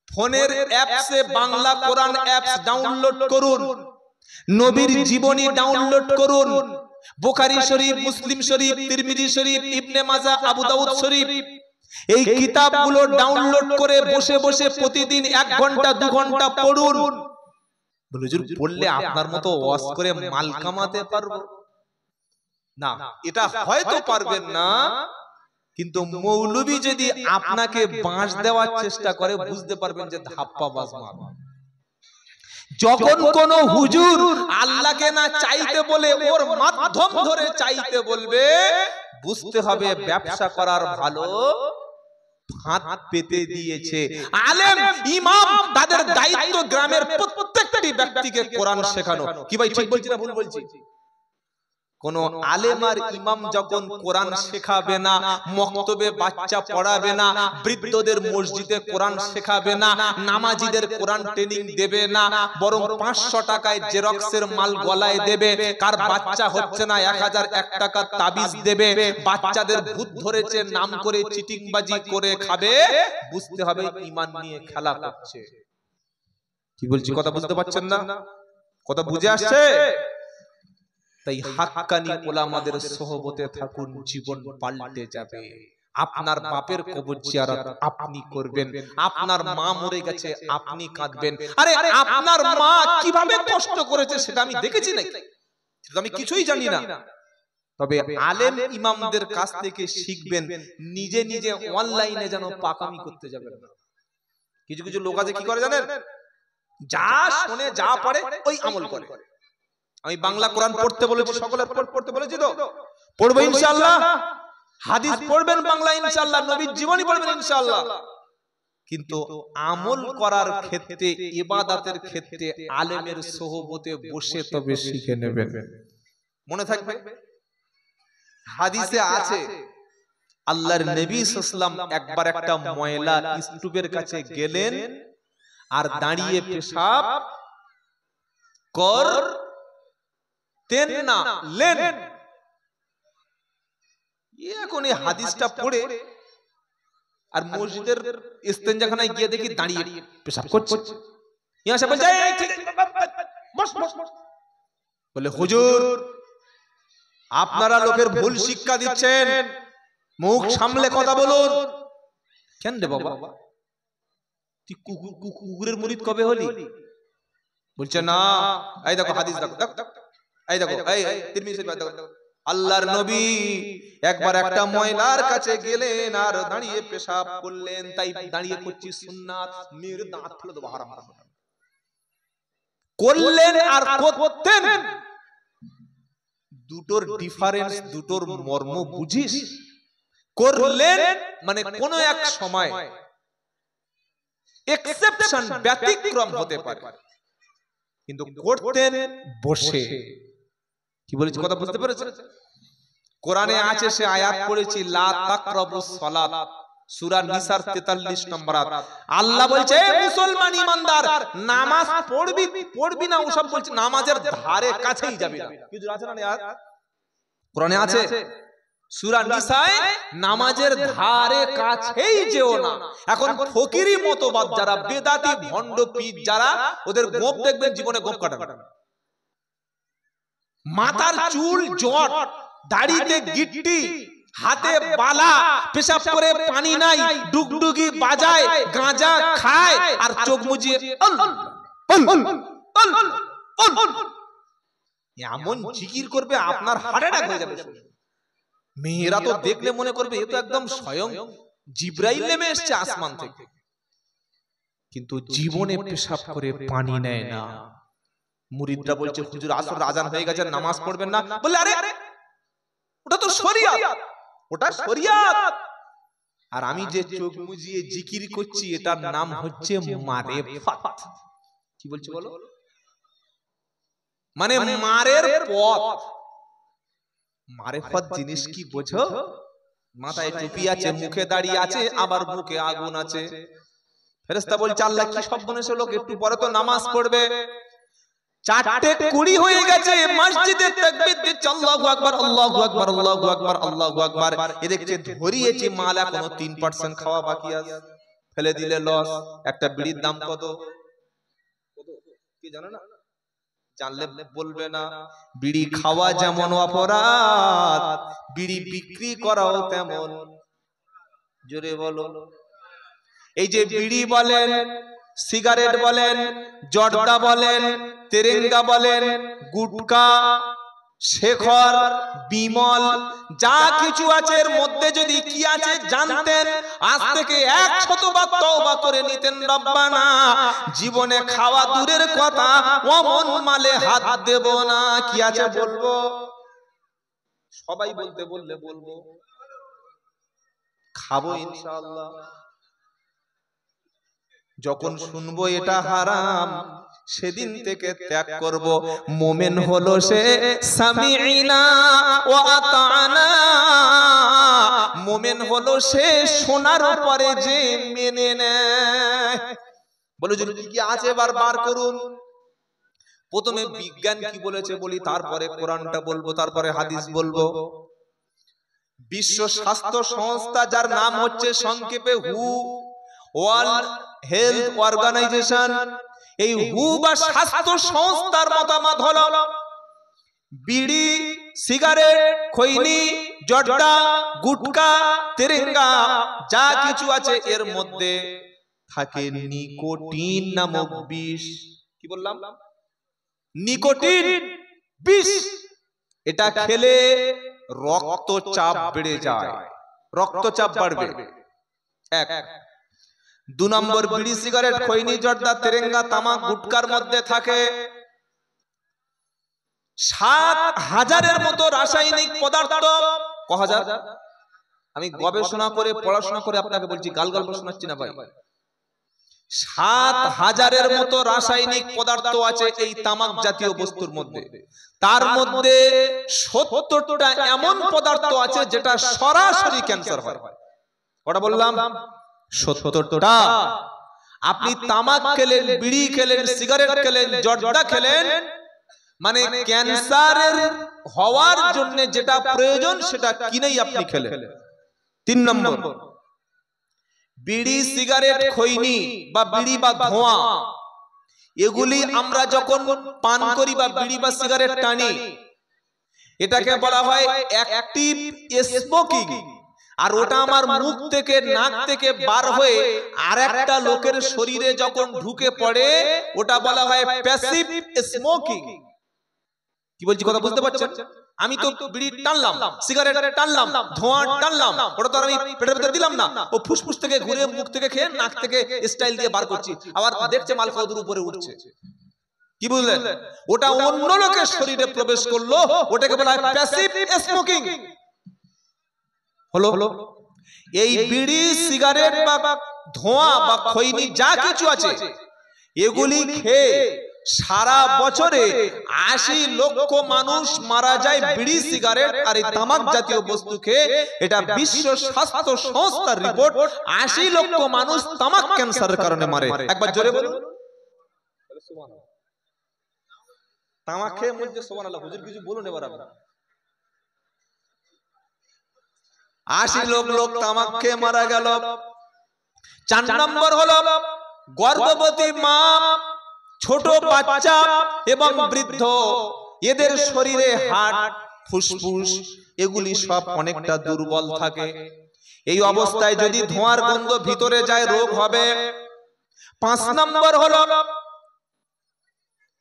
Speaker 1: ফোনের অ্যাপসে বাংলা কোরআন অ্যাপস ডাউনলোড করুন, নবীর জীবনী ডাউনলোড করুন, বুখারী শরীফ, মুসলিম শরীফ, তিরমিজি শরীফ, ইবনে মাজাহ, আবু দাউদ শরীফ, এই কিতাবগুলো ডাউনলোড করে বসে বসে প্রতিদিন 1 ঘন্টা 2 ঘন্টা পড়ুন। হুজুর পড়লে আপনার মতো ওয়াজ করে মাল কামাতে পারবো না, এটা হয়তো পারবেন না, কিন্তু মৌলবী যদি আপনাকে বাঁশ দেওয়ার চেষ্টা করে বুঝতে পারবেন যে ধাপ্পা বাজ মার। যখন কোন হুজুর আল্লাহকে না চাইতে বলে ওর মাধ্যম ধরে চাইতে বলবে, বুঝতে হবে ব্যবসা করার ভালো হাত পেতে দিয়েছে। আলেম ইমাম তাদের দায়িত্ব গ্রামের প্রত্যেকটি ব্যক্তিকে কোরআন শেখানো। কি ভাই ঠিক বলছি না ভুল বলছি? কোন আলেম আর ইমাম যখন কোরআন শেখাবে না, মক্তবে বাচ্চা পড়াবে না, বৃদ্ধদের মসজিদে কোরআন শেখাবে না, নামাজিদের কোরআন ট্রেনিং দেবে না, বরং 500 টাকায় জেরক্সের মাল গলায় দেবে, কার বাচ্চা হচ্ছে না 1001 টাকা তাবিজ দেবে, বাচ্চাদের ভূত ধরেছে নাম করে চিটিংবাজি করে খাবে, বুঝতে হবে ঈমান নিয়ে খেলা করছে। কি বলছি কথা বুঝতে পারছেন না? কথা বুঝে আসছে? তাই হাক্কানি উলামাদের সোহবতে থাকুন, জীবন পাল্টে যাবে। আপনার বাপের কবর জিয়ারত আপনি করবেন, আপনার মা মরে গেছে আপনি কাঁদবেন। আরে আপনার মা কিভাবে কষ্ট করেছে সেটা আমি দেখেছি নাকি? সেটা আমি কিছুই জানি না। তবে আলেম ইমামদের কাছ থেকে শিখবেন, নিজে নিজে অনলাইনে যেন পাকামি করতে যাবেন না। কিছু কিছু লোক আছে কি করে জানেন? যা শুনে যা পড়ে ওই আমল করে। আমি বাংলা কোরআন পড়তে বলেছি, সকলের পড়তে বলেছি তো পড়বো ইনশাআল্লাহ। হাদিস পড়বেন বাংলা ইনশাআল্লাহ, নবীর জীবনী পড়বেন ইনশাআল্লাহ। কিন্তু আমল করার ক্ষেত্রে, ইবাদতের ক্ষেত্রে আলেমের সোহবতে বসে তবে শিখে নেবেন। মনে থাকবে হাদিসে আছে আল্লাহর নবী সাল্লাল্লাহু আলাইহি ওয়াসাল্লাম একবার একটা ময়লা স্তূপের কাছে গেলেন আর দাঁড়িয়ে পেশাব তেন না লেন। এখন এই হাদিসটা পড়ে আর মসজিদের ইস্তেঞ্জাখানায় গিয়ে দেখি দাঁড়িয়ে পেশাব করছে। ইয়া সাহেব বলছে এই ঠিক বস বস বস। বলে হুজুর আপনারা লোকের ভুল শিক্ষা দিচ্ছেন, মুখ সামলে কথা বলুন। কেন রে বাবা, তুই কুকুরের মুরিদ কবে হলি? বলছে না, এই দেখো হাদিস দেখো, এই দেখো, এই তিরমিজি দেখো, আল্লাহর নবী একবার একটা মহিলার কাছে গেলেন আর দাঁড়িয়ে পেশাব করলেন, তাই দাঁড়িয়ে করছি সুন্নাত। মেয়ের দাঁত ফেলে দেবো, হারাম হারাম করলেন আর করতেন। দুটোর ডিফারেন্স, দুটোর মর্ম বুঝিস? করলেন মানে কোন এক সময় এক্সেপশন, ব্যতিক্রম হতে পারে, কিন্তু করতেন বসে। কি বলেছি কথা বুঝতে পেরেছেন? কোরআনে আছে, সে আয়াত পড়েছি, লা তাকরাবুস সালাত, সূরা নিসার 43 নম্বর আয়াত। আল্লাহ বলছে মুসলমান ইমানদার নামাজ পড়বি না, ওসব বলছে নামাজের ধারে কাছেই যাবি না। কিছু আছে না আয়াত কোরআনে আছে, সূরা নিসায় নামাজের ধারে কাছেই যেও না। এখন ফকিরি মতবাদ যারা, বেদাতি ভণ্ড পীর যারা, ওদের গোপ দেখবেন জীবনে গোপ কাটাবে, মাথার চুল জট, দাড়িতে গিট্টি, হাতে বালা, পেশাব করে পানি নাই, ডুগডুগি বাজায়, গাঁজা খায় আর চোখ মুজিয়ে এমন জিকির করবে আপনার হার্ট অ্যাটাক হয়ে যাবে। মেয়েরা তো দেখলে মনে করবে এ তো একদম স্বয়ং জিব্রাইল নেমে এসেছে আসমান থেকে, কিন্তু জীবনে পেশাব করে পানি নেয় না। মুরিদরা বলছে হুজুর আসর আজান হয়ে গেছে, নামাজ পড়বেন না। বলে আরে ওটা তো শরিয়াত, ওটা শরিয়াত। আর আমি যে চোখ মুজিয়ে জিকির করছি এটার নাম হচ্ছে মারেফাত। কি বলছে বলো? মানে মারের পথ। মারেফাত জিনিস কি বোঝো? মাথায় টুপি আছে, মুখে দাড়ি আছে, আবার মুখে আগুন আছে। ফেরেশতা বলছে আল্লাহ কি সব বনেছে লোক, একটু পরে তো নামাজ পড়বে। 4:20 হয়ে গেছে, মসজিদে তাকবীর দিচ্ছে, আল্লাহু আকবার আল্লাহু আকবার আল্লাহু আকবার আল্লাহু আকবার। এ দেখছে ধরিয়েছে মাল, এখনো 3% খাওয়া বাকি আছে। ফেলে দিলে লস। একটা বিড়ির দাম কত কি জানো না? জানলে বলবে না। বিড়ি খাওয়া যেমন অপরাধ, বিড়ি বিক্রি করাও তেমন। জোরে বলো। এই যে বিড়ি বলেন, সিগারেট বলেন, জর্দা বলেন, তেরেঙ্গা বলেন, গুটকা, শেখর, বিমল, যা কিছু আছে এর মধ্যে যদি কি আছে জানতেন, আজ থেকে 100 বার তওবা করে নিতেন, রব্বানা জীবনে খাওয়া দূরের কথা, অমন মালে হাত দেব না। কি আছে বলবো? সবাই বলতে বললে বলবো, খাবো ইনশাআল্লাহ। যখন শুনবো এটা হারাম, সেদিন থেকে ত্যাগ করব। মোমেন হলো সে সামিঈনা ওয়া আতানা, মোমেন হলো সে শোনার পরে যে মেনে নেয়। বলো যদি কি আছে এবার বার করুন। প্রথমে বিজ্ঞান কি বলেছে বলি, তারপরে কোরআনটা বলবো, তারপরে হাদিস বলবো। বিশ্ব স্বাস্থ্য সংস্থা, যার নাম হচ্ছে সংক্ষেপে হু, ওয়ার্ল্ড হেলথ অর্গানাইজেশন, এই হু বা স্বাস্থ্য সংস্থার মতামত হলো বিড়ি, সিগারেট, খৈনি, জর্দা, গুটকা, তেরেঙ্গা যা কিছু আছে এর মধ্যে থাকে নিকোটিন নামক বিষ। কি বললাম? নিকোটিন বিষ। এটা খেলে রক্তচাপ বেড়ে যায়, রক্তচাপ বাড়বে। এক। 2 নম্বর, বিড়ি, সিগারেট, খৈনি, জর্দা, তেরেঙ্গা, তামাক, গুটকার মধ্যে থাকে 7000-এর মতো রাসায়নিক পদার্থ। কহাজার? আমি গবেষণা করে পড়াশোনা করে আপনাকে বলছি, গাল গল্প শোনাচ্ছি না ভাই। 7000-এর মতো রাসায়নিক পদার্থ আছে এই তামাক জাতীয় বস্তুর মধ্যে। তার মধ্যে 70টা এমন পদার্থ আছে যেটা সরাসরি ক্যান্সার হয়। কটা বললাম? 70টা। আপনি তামাক খেলেন, বিড়ি খেলেন, সিগারেট খেলেন, জর্দা খেলেন, মানে ক্যান্সারের হওয়ার জন্য যেটা প্রয়োজন সেটা কিনেই আপনি খেলেন। 3 নম্বর, বিড়ি, সিগারেট, খৈনি বা বিড়ি বা ধোঁয়া, এগুলি আমরা যখন পান করি বা বিড়ি বা সিগারেট টানি, এটাকে বলা হয় অ্যাক্টিভ স্মোকিং। আর ওটা আমার মুখ থেকে, নাক থেকে বার হয়ে আরেকটা লোকের শরীরে যখন ঢুকে পড়ে ওটা বলা হয় প্যাসিভ স্মোকিং। কি বলছি কথা বুঝতে পারছেন? আমি তো বিড়ি টানলাম, সিগারেট টানলাম, ধোঁয়া টানলাম, ওটা তো আর আমি পেটের ভিতরে দিলাম না, ও ফুসফুস থেকে ঘুরে মুখ থেকে খেয়ে নাক থেকে স্টাইল দিয়ে বার করছি, আবার দেখছে মাল কদর উপরে উঠছে। কি বুঝলেন? ওটা অন্য লোকের শরীরে প্রবেশ করলো, ওটাকে বলা হয় প্যাসিভ স্মোকিং। হলো? এই বিড়ি, সিগারেট বা ধোঁয়া বা খৈনি যা কিছু আছে এগুলি খেয়ে সারা বছরে 80 লক্ষ মানুষ মারা যায় বিড়ি, সিগারেট আর এই তামাক জাতীয় বস্তু খেয়ে। এটা বিশ্ব স্বাস্থ্য সংস্থার রিপোর্ট। 80 লক্ষ মানুষ তামাক ক্যান্সারের কারণে মারে। একবার জোরে বলুন সুবহানাল্লাহ। তামাক খেয়ে মধ্যে সুবহানাল্লাহ। হুজুর কিছু বলুন এবার আপনারা। 80 লোক তামাক খেয়ে মারা গেল। 4 নম্বর হলো গর্ভবতী মা, ছোট বাচ্চা এবং বৃদ্ধ, এদের শরীরে হার্ট, ফুসফুস এগুলি সব অনেকটা দুর্বল থাকে। এই অবস্থায় যদি ধোঁয়ার গন্ধ ভিতরে যায় রোগ হবে। 5 নম্বর হলো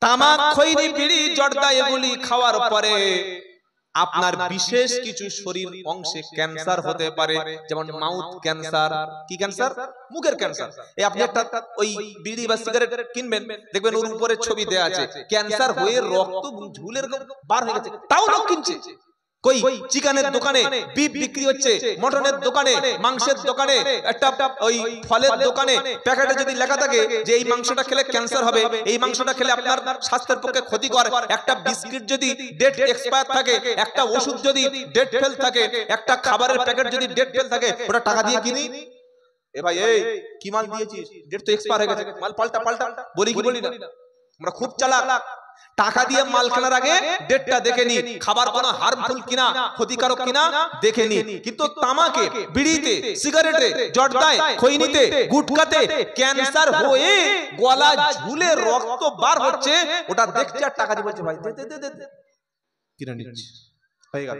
Speaker 1: তামাক, খৈনি, বিড়ি, জর্দা এগুলি খাওয়ার পরে আপনার বিশেষ কিছু শরীর অংশে ক্যান্সার হতে পারে, যেমন মাউথ ক্যান্সার। কি ক্যান্সার? মুখের ক্যান্সার। এই আপনি একটা ওই বিড়ি বা সিগারেট কিনবেন, দেখবেন ওর উপরে ছবি দেয়া আছে ক্যান্সার হয়ে রক্ত ঝুলের বার হয়ে গেছে, তাও লোক কিনছে। কই চিকেনের দোকানে বিফ বিক্রি হচ্ছে, মটনের দোকানে, মাংসের দোকানে, একটা ওই ফলের দোকানে প্যাকেটে যদি লেখা থাকে যে এই মাংসটা খেলে ক্যান্সার হবে, এই মাংসটা খেলে আপনার স্বাস্থ্যের পক্ষে ক্ষতিকর, একটা বিস্কিট যদি ডেট এক্সপায়ার থাকে, একটা ওষুধ যদি ডেট ফেল থাকে, একটা খাবারের প্যাকেট যদি ডেট ফেল থাকে, ওটা টাকা দিয়ে কিনি। এ ভাই এই কি মাল দিয়েছিস, ডেট তো এক্সপায়ার হয়ে গেছে, মাল পাল্টা পাল্টা। বলি কি বলি না? আমরা খুব চালাক। টাকা দিয়ে মাল কেনার আগে ডেটটা দেখে নি, খাবার কোনো হার্মফুল কিনা, ক্ষতিকারক কিনা দেখে নি। কিন্তু তামাকে, বিড়িতে, সিগারেটে, জর্দায়, খৈনিতে, গুটখাতে ক্যান্সার হয়ে গলা ঝুলে রক্ত বার হচ্ছে, ওটা দেখছে আর টাকা দিয়ে বলছে ভাই দে দে দে দে, কিনে নিচ্ছি, হয়ে গেল।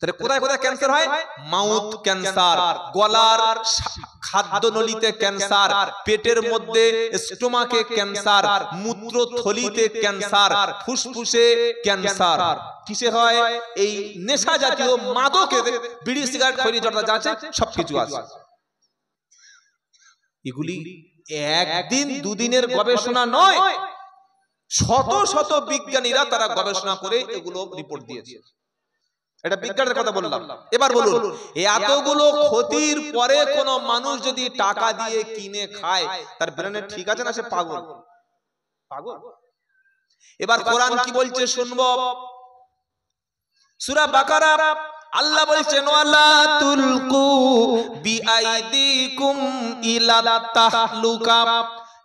Speaker 1: তাহলে কোথায় কোথায় ক্যান্সার হয়? মাউথ ক্যান্সার, গলার খাদ্যনলীতে ক্যান্সার, পেটের মধ্যে স্টোমাকে ক্যান্সার, মূত্রথলিতে ক্যান্সার, ফুসফুসে ক্যান্সার। কিসে হয়? এই নেশা জাতীয় মাদকে, বিড়ি, সিগারেট, খৈনি, জর্দা যা আছে সবকিছু আছে। এগুলি একদিন দুদিনের গবেষণা নয়, শত শত বিজ্ঞানীরা তারা গবেষণা করে এগুলো রিপোর্ট দিয়েছে। এটা বিজ্ঞানের কথা বললাম। এবার বলুন, এতগুলো ক্ষতির পরে কোন মানুষ যদি টাকা দিয়ে কিনে খায়, তার ব্রেনে ঠিক আছে না সে পাগল? পাগল। এবার কোরআন কি বলছে শুনবো। সূরা বাকারা আল্লাহ বলছেন ওয়ালা তুলকু বিআইদিকুম ইলা তাহলুকা।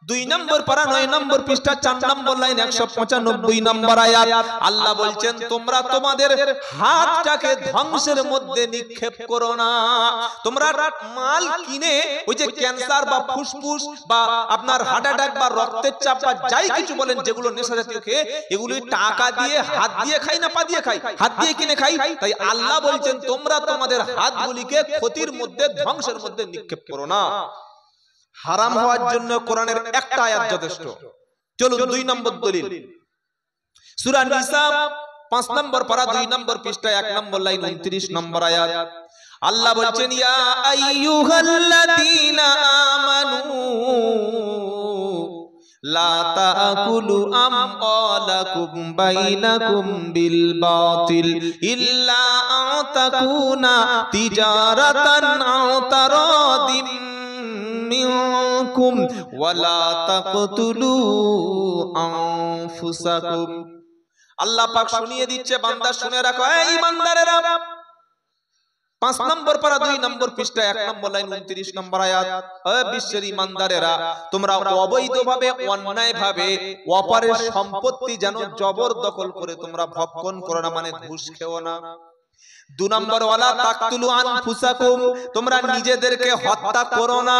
Speaker 1: 2 নম্বর পারা 9 নম্বর পৃষ্ঠা 4 নম্বর লাইন 195 নম্বর আয়াত। আল্লাহ বলছেন তোমরা তোমাদের হাতটাকে ধ্বংসের মধ্যে নিক্ষেপ করো না। তোমরা মাল কিনে ওই যে ক্যান্সার বা ফুসফুস বা আপনার হার্ট অ্যাটাক বা রক্তের চাপ বা যাই কিছু বলেন যেগুলো নেশা জাতীয় খেয়ে, এগুলো টাকা দিয়ে, হাত দিয়ে খাই না পা দিয়ে খাই? হাত দিয়ে কিনে খাই। তাই আল্লাহ বলছেন তোমরা তোমাদের হাতগুলিকে ক্ষতির মধ্যে, ধ্বংসের মধ্যে নিক্ষেপ করো না। হারাম হওয়ার জন্য কোরআনের একটা আয়াত যথেষ্ট। চলুন 2 নম্বর দলিল, সূরা নিসা 5 নম্বর পারা 2 নম্বর পৃষ্ঠা 1 নম্বর লাইন 29 নম্বর আয়াত। আল্লাহ বলছেন ইয়া আইয়ুহাল্লাযীনা আমানু লা তাকুলু আমওয়ালাকুম বাইনাকুম বিল বাতিল ইল্লা আন তাকুনা তিজারাতান আও তারাদিম মিনকুম ওয়ালা তাকতুলু আনফুসাকুম। আল্লাহ পাক শুনিয়ে দিচ্ছে, বান্দা শুনে রাখো, এই ইমানদারেরা, 5 নম্বর পারা 2 নম্বর পৃষ্ঠা 1 নম্বর লাইন 29 নম্বর আয়াত। ও বিশ্বের ইমানদারেরা, তোমরা অবৈধভাবে অন্যায়ভাবে অপরের সম্পত্তি যেন জবরদখল করে তোমরা ভক্ষণ করো না, মানে ঘুষ খেও না। 2 নম্বর ওয়ালা তাকতুলু আনফুসাকুম, তোমরা নিজেদেরকে হত্যা করো না।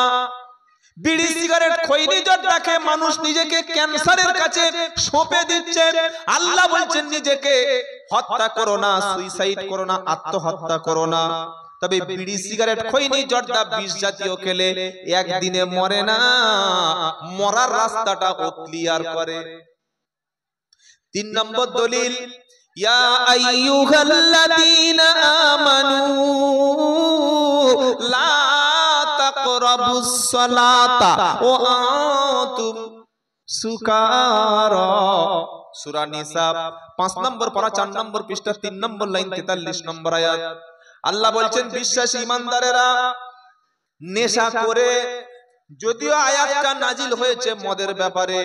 Speaker 1: বিড়ি সিগারেট খৈনি জর্দাকে মানুষ নিজেকে ক্যান্সারের কাছে সঁপে দিচ্ছে। আল্লাহ বলছেন নিজেকে হত্যা করো না, সুইসাইড করো না, আত্মহত্যা করো না। তবে বিড়ি সিগারেট খৈনি জর্দা বিষ জাতীয় খেলে একদিনে মরে না, মরার রাস্তাটা ও ক্লিয়ার করে। 3 নম্বর দলিল, ইয়া আইয়ুহাল্লাযীনা আমানু লা তাকরাবুস সালাতা ওয়া আনতুম সুকারা। সূরা নিসা 5 নম্বর পারা 4 নম্বর পৃষ্ঠা 3 নম্বর লাইন 43 নম্বর আয়াত। আল্লাহ বলছেন বিশ্বাসী ইমানদারেরা নেশা করে, যদিও আয়াতটা নাজিল হয়েছে মদের ব্যাপারে,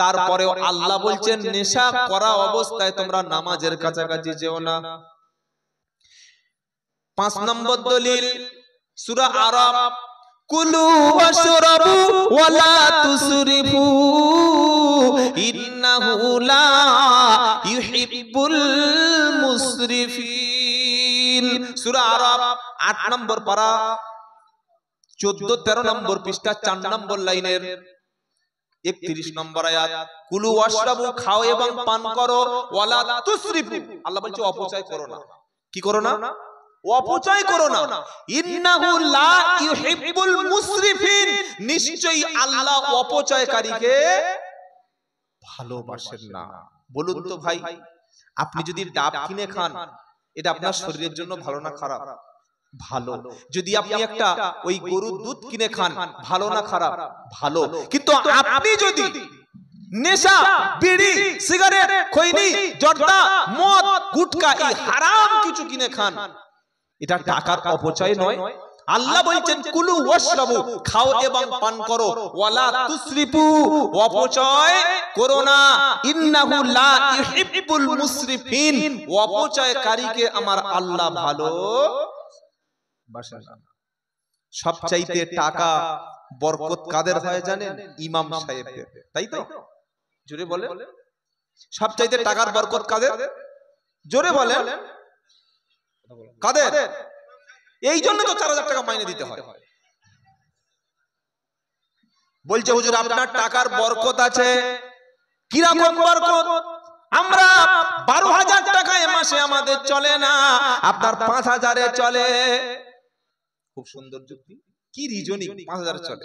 Speaker 1: তারপরেও আল্লাহ বলছেন নেশা করা অবস্থায় তোমরা নামাজের কাছাকাছি যেও না। 5 নম্বর দলিল, সূরা আরাফ, কুলু ওয়াশরাবু ওয়ালা তুসরিফু ইন্নাহু লা ইউহিব্বুল মুসরিফিন। সূরা আরাফ 8 নম্বর পারা 14-13 নম্বর পৃষ্ঠা 4 নম্বর লাইনের 31 নম্বর আয়াত। কুলু ওয়াশরাবু, খাও এবং পান করো, ওয়ালা তুসরিফু, আল্লাহ বলছে অপচয় করো না। কি করো না? অপচয় করো না। ইন্নাহু লা ইউহিব্বুল মুসরিফিন, নিশ্চয়ই আল্লাহ অপচয়কারীকে ভালোবাসেন না। বলুন তো ভাই, আপনি যদি ডাব কিনে খান, এটা আপনার শরীরের জন্য ভালো না খারাপ? ভালো। যদি আপনি একটা ওই গরুর দুধ কিনে খান, ভালো না খারাপ? ভালো। কিন্তু আপনি যদি নেশা, বিড়ি, সিগারেট, খৈনি, জর্দা, মদ, গুটকা, এই হারাম কিছু কিনে খান, এটা টাকার অপচয় নয়? আল্লাহ বলছেন কুলু ওয়াশরাবু, খাও এবং পান করো, ওয়ালা তুসরিফু, অপচয় করো না। ইন্নাহু লা ইউহিব্বুল মুসরিফিন, অপচয়কারীকে আমার আল্লাহ ভালোবাসেন না। সবচাইতে টাকা বরকত কাদের হয় জানেন? ইমাম সাহেবদের, তাই তো? জোরে বলেন, সবচাইতে টাকার বরকত কাদের? জোরে বলেন, কাদের? এই জন্য তো 4000 টাকা মাইনে দিতে হয়। বলছে হুজুর আপনার টাকার বরকত আছে। কিরকম বরকত? আমরা 12,000 টাকায় মাসে আমাদের চলে না, আপনার 5,000-এ চলে। খুব সুন্দর যুক্তি। কি রিজনিং? 5,000 চলে।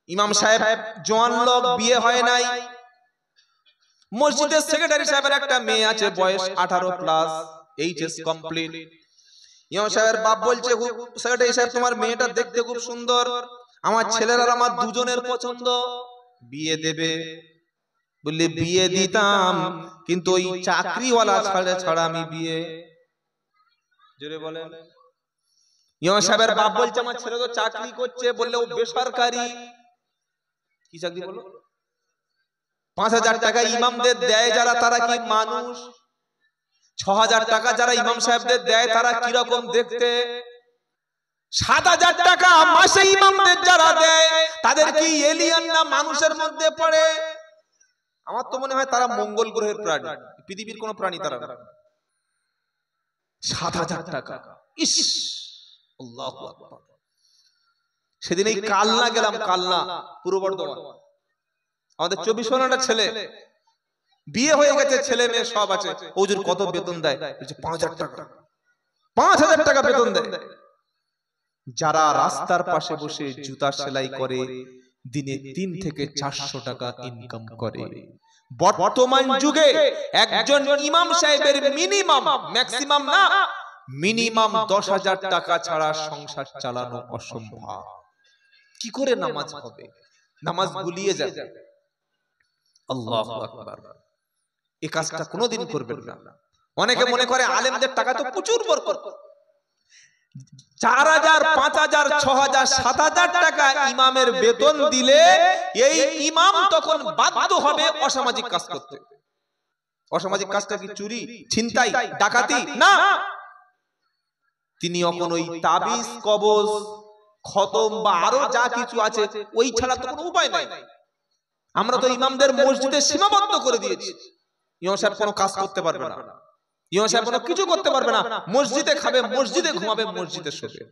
Speaker 1: ইমাম সাহেব জওয়ান লোক, বিয়ে হয় নাই। মসজিদের সেক্রেটারি সাহেবের একটা মেয়ে আছে, বয়স 18+, এইচএস কমপ্লিট। ইমাম সাহেবের বাপ বলছে, সেক্রেটারি সাহেব তোমার মেয়েটা দেখতে খুব সুন্দর, আমার ছেলের আর আমার দুজনের পছন্দ, বিয়ে দেবে? বললে বিয়ে দিতাম, কিন্তু ওই চাকরিওয়ালা ছাড়া আমি বিয়ে। জোরে বলেন। ইমাম সাহেবের বাপ বলছে আমার ছেলে তো চাকরি করছে, বললে ও বেসরকারি। কি চাকরি বলো? 5,000 টাকা ইমামদের দেয় যারা, তারা কি মানুষ? 6,000 টাকা যারা ইমাম সাহেবদের দেয় তারা কিরকম দেখতে? 7,000 টাকা মাসে ইমামদের যারা দেয় তাদের কি এলিয়ান না মানুষের মধ্যে পড়ে? আমার তো মনে হয় তারা মঙ্গল গ্রহের প্রাণী, পৃথিবীর কোন প্রাণী তারা না। 7,000 টাকা, ইস, আল্লাহু আকবার। সেদিন এই কালনা গেলাম, কালনা পূর্ব বর্ধমান। আমাদের 24-15টা ছেলে, বিয়ে হয়ে গেছে, ছেলে মেয়ে সব আছে। হুজুর কত বেতন দেয়? বলছে 5,000 টাকা। 5,000 টাকা বেতন দেয়। যারা রাস্তার পাশে বসে জুতা সেলাই করে, দিনে 3 থেকে 400 টাকা ইনকাম করে। বর্তমান যুগে একজন ইমাম সাহেবের মিনিমাম, ম্যাক্সিমাম না, মিনিমাম 10,000 টাকা ছাড়া সংসার চালানো অসম্ভব। কি করে নামাজ হবে? নামাজ গুলিয়ে যায়। আল্লাহু আকবার। এই কাজটা কোনোদিন করবেন না। অনেকে মনে করে আলেমদের টাকা তো প্রচুর বরকত। 4,000, 5,000, 6,000, 7,000 টাকা ইমামের বেতন দিলে এই ইমাম তখন বাধ্য হবে অসামাজিক কাজ করতে। অসামাজিক কাজটা কি চুরি, ছিনতাই, ডাকাতি? না। তিনি এখন ওই তাবিজ কবজ খতম বা আরো যা কিছু আছে ওই ছাড়া তো কোনো উপায় নাই। আমরা তো ইমামদের মসজিদে সীমাবদ্ধ করে দিয়েছি, ইমাম সাহেব কোনো কাজ করতে পারবে না, ইমাম সাহেব কোনো কিছু করতে পারবে না, মসজিদে খাবে, মসজিদে ঘুমাবে, মসজিদে শোবে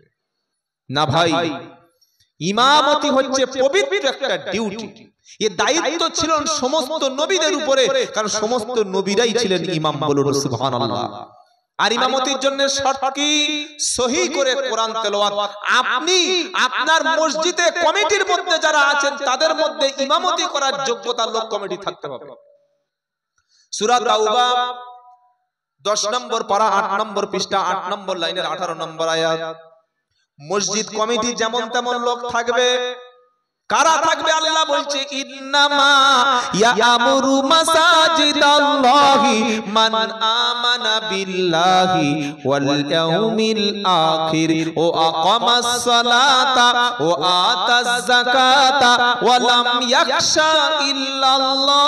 Speaker 1: না। ভাই, ইমামতি হচ্ছে পবিত্র একটা ডিউটি। এই দায়িত্ব ছিল সমস্ত নবীদের উপরে, কারণ সমস্ত নবীরাই ছিলেন ইমাম। বলুন সুবহানাল্লাহ। আর ইমামতির জন্য শর্ত কি? সহি করে কোরআন তেলাওয়াত। আপনি আপনার মসজিদে কমিটির মধ্যে যারা আছেন তাদের মধ্যে ইমামতি করার যোগ্যতা লোক কমিটি থাকতে হবে। সূরা তাওবা 10 নম্বর পারা 8 নম্বর পৃষ্ঠা 8 নম্বর লাইনের 18 নম্বর আয়াত। মসজিদ কমিটি যেমন তেমন লোক থাকবে। কারা থাকবে? আল্লাহ বলছে ইন্নামা ইয়ামুরু মাসাজিদাল্লাহি মান আমানা বিল্লাহি ওয়াল ইয়াউমিল আখির ওয়া আকামাস সালাতা ওয়া আতাজ যাকাতা ওয়া লাম ইয়াখশা ইল্লাল্লাহ।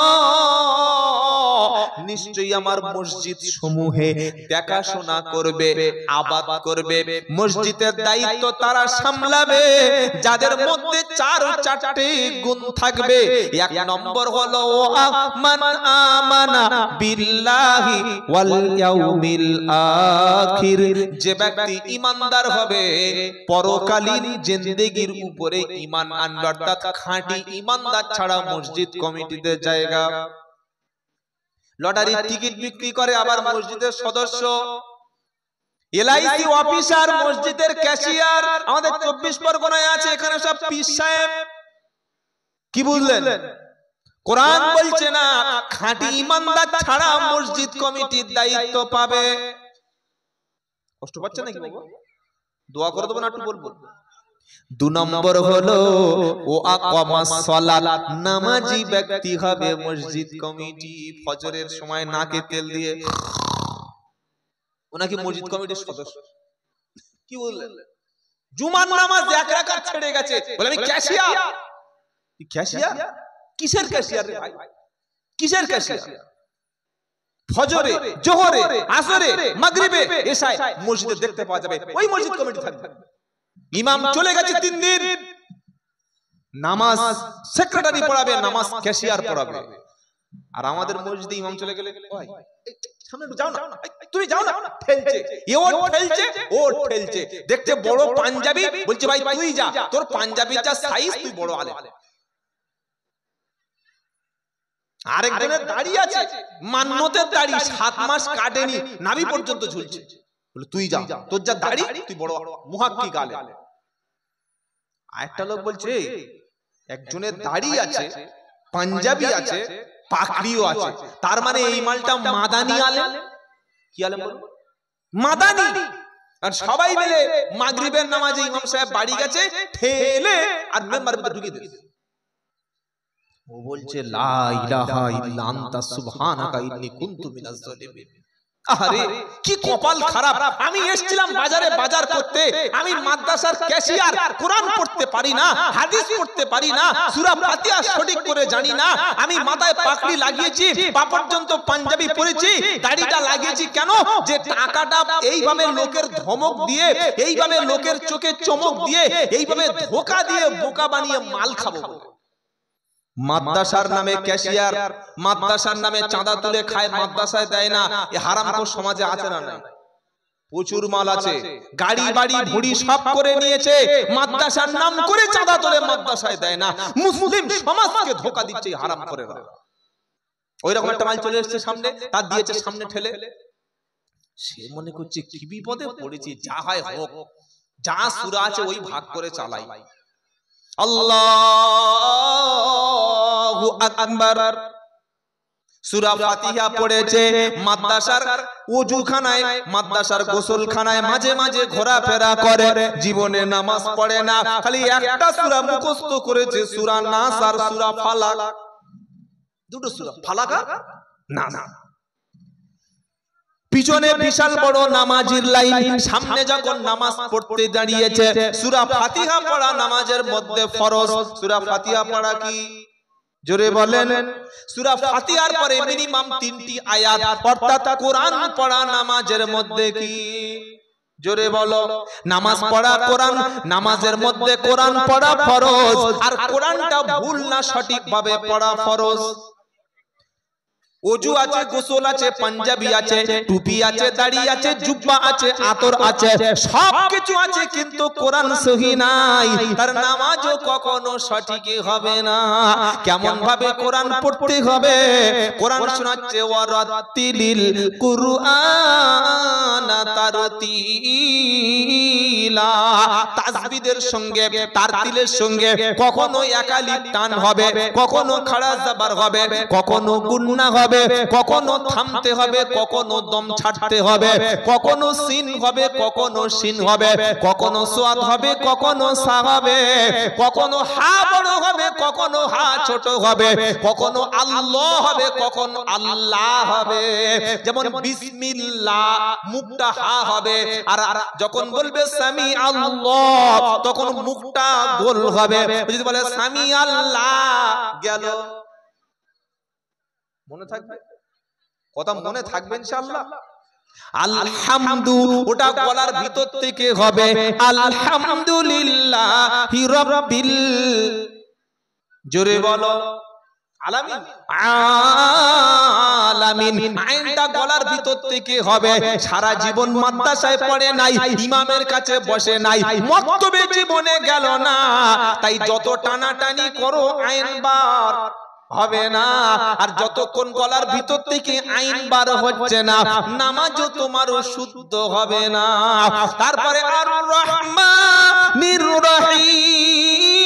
Speaker 1: নিশ্চয়ই আমার মসজিদ সমূহে দেখাশোনা করবে, আবাদ করবে, মসজিদের দায়িত্ব তারা সামলাবে যাদের মধ্যে 4-4টি গুণ থাকবে। 1 নম্বর হলো মান আমানা বিল্লাহি ওয়াল ইয়াউমিল আখির। যে ব্যক্তি ঈমানদার হবে, পরকালীন জিন্দেগির উপরে ঈমান আনবে, অর্থাৎ খাঁটি ঈমানদার ছাড়া মসজিদ কমিটিতে জায়গা। লটারির টিকিট বিক্রি করে, আবার মসজিদের সদস্য, এলআইসি অফিসার, মসজিদের ক্যাশিয়ার। আমাদের 24 পরগনায় আছে, এখানে সব পীর সাহেব। কি বুঝলেন? কোরআন বলছে না খাঁটি ঈমানদার ছাড়া মসজিদ কমিটির দায়িত্ব পাবে। কষ্ট পাচ্ছে নাকি বাবা? দোয়া করে দেবো না, একটু বলবো। 2 নম্বর হলো ও আকামাস সালাত। নামাজি ব্যক্তি হবে মসজিদ কমিটি। ফজরের সময় নাকে তেল দিয়ে ওনাকে মসজিদ কমিটির সদস্য। কি বললেন? জুমার নামাজ 1 রাকাত ছেড়ে গেছে, বলে আমি ক্যাশিয়ার। ক্যাশিয়ার? কিসের ক্যাশিয়ার রে ভাই? কিসের ক্যাশিয়ার? ফজরে, জোহরে, আসরে, মাগরিবে, এশায় মসজিদে দেখতে পাওয়া যাবে, ওই মসজিদ কমিটি থাকবে। ইমাম চলে গেছে 3 দিন, নামাজ সেক্রেটারি পড়াবে, নামাজ ক্যাশিয়ার পড়াবে। আর আমাদের মসজিদে ইমাম চলে গেলে সামনে যাও না, তুমি যাও না, ঠেলছে, এ ও ঠেলছে, ও ঠেলছে। দেখতে বড় পাঞ্জাবি, বলছে ভাই তুই যা, তোর পাঞ্জাবির যা সাইজ, তুই বড় আলেম। আরেকজনের দাড়ি আছে, মান্নতের দাড়ি, 7 মাস কাটেনি, নাভি পর্যন্ত ঝুলছে, বলে তুই যা, তোর যা দাড়ি, তুই বড় মুহাক্কিক আলেম। আরেকটা লোক বলছে একজনের দাড়ি আছে, পাঞ্জাবি আছে, পাকড়িও আছে, তার মানে এই মালটা মাদানি আলেম। কি আলেম বল? মাদানি। আর সবাই মিলে মাগরিবের নামাজে ইমাম সাহেব বাড়ি গেছে, ঠেলে আর মেম্বারের ভিতরে ঢুকিয়ে দিয়েছে। ও বলছে লা ইলাহা ইল্লা আনতা সুবহানাকা ইন্নী কুনতু মিনাজ জালিমিন। আরে কি কপাল খারাপ! আমি এসেছিলাম বাজারে বাজার করতে, আমি মাদ্রাসার ক্যাশিয়ার, কোরআন পড়তে পারি না, হাদিস পড়তে পারি না, সূরা ফাতিহা সঠিক করে জানি না, আমি মাথায় পাগড়ি লাগিয়েছি, পা পর্যন্ত পাঞ্জাবি পরেছি, দাড়িটা লাগিয়েছি কেন? যে টাকাটা এইভাবে লোকের ধমক দিয়ে, এইভাবে লোকের চোখে চমক দিয়ে, এইভাবে ধোঁকা দিয়ে বোকা বানিয়ে মাল খাবো। মাদ্রাসার নামে ক্যাশিয়ার, মাদ্রাসার নামে চাঁদা তুলে খায়, মাদ্রাসায় দেয় না। এই হারামখোর সমাজে আছে না নাই? প্রচুর মাল আছে, গাড়ি বাড়ি ভুড়ি সব করে নিয়েছে, মাদ্রাসার নাম করে চাঁদা তুলে মাদ্রাসায় দেয় না। মুসলিম সমাজকে ধোঁকা দিচ্ছে হারামখোরেরা। ওইরকম একটা মাল চলে এসেছে সামনে, তার দিয়েছে সামনে ঠেলে। সে মনে করছে কি বিপদে পড়েছি, যা হয় হোক, যা সূরা আছে ওই ভাগ করে চালাই। আল্লাহু আকবার। সূরা ফাতিহা পড়েছে, মাদ্রাসার ওযুখানায়, মাদ্রাসার গোসলখানায় মাঝে মাঝে ঘোরাফেরা করে, জীবনে নামাজ পড়ে না, খালি একটা সূরা মুখস্থ করেছে, সূরা নাস আর সূরা ফালাক। দুটো সূরা, ফালাক না না। পিছনে বিশাল বড় নামাজির লাইন, সামনে যখন নামাজ পড়তে দাঁড়িয়েছে, সূরা ফাতিহা পড়া নামাজের মধ্যে ফরজ। সূরা ফাতিহা পড়া কি? জোরে বলেন। সূরা ফাতিহার পরে মিনিমাম 3টি আয়াত, অর্থাৎ কোরআন পড়া নামাজের মধ্যে কি জোরে বলো। নামাজ পড়া কোরআন, নামাজের মধ্যে কোরআন পড়া ফরজ, আর কোরআনটা ভুল না সঠিকভাবে পড়া ফরজ। ওযু আছে, গোসল আছে, পাঞ্জাবি আছে, টুপি আছে, দাড়ি আছে, জুব্বা আছে, আতর আছে, সবকিছু আছে, কিন্তু কোরআন সহি নাই, তার নামাজও কখনো সঠিক হবে না। কেমন ভাবে কোরআন পড়তে হবে? কোরআন শোনাচ্ছে ওয়ারাতিলিল কুরআনা তারতিলা, তাসবিদের সঙ্গে তারতিলের সঙ্গে কখনো একালিফ টান হবে, কখনো খাড়া জাবার হবে, কখনো গুন্না হবে, কখনো থামতে হবে, কখনো দম ছাড়তে হবে, কখনো সিন হবে, কখনো শিন হবে, কখনো সোয়াদ হবে, কখনো সা হবে, কখনো হা বড় হবে, কখনো হা ছোট হবে, কখনো আল্লাহ হবে, কখনো আল্লাহ হবে। যেমন বিসমিল্লাহ মুখটা হা হবে, আর যখন বলবে সামি আল্লাহ তখন মুখটা গোল হবে। যদি বলে সামি আল্লাহ গেল, মনে থাকবে? কথা মনে থাকবে ইনশাআল্লাহ। আলহামদু ওটা গলার ভিতর থেকে হবে আলহামদুলিল্লাহি রাব্বিল, জোরে বলো, আলামিন, আলামিন। আইনটা গলার ভিতর থেকে হবে। সারা জীবন মাদ্রাসায় পড়ে নাই, ইমামের কাছে বসে নাই, মক্তবে জীবনে গেল না, তাই যত টানাটানি করো আইন বার হবে না। আর যতক্ষণ গলার ভিতর থেকে আইন বার হচ্ছে না, নামাজও তোমারও শুদ্ধ হবে না। তারপরে আর রহমানির রহিম,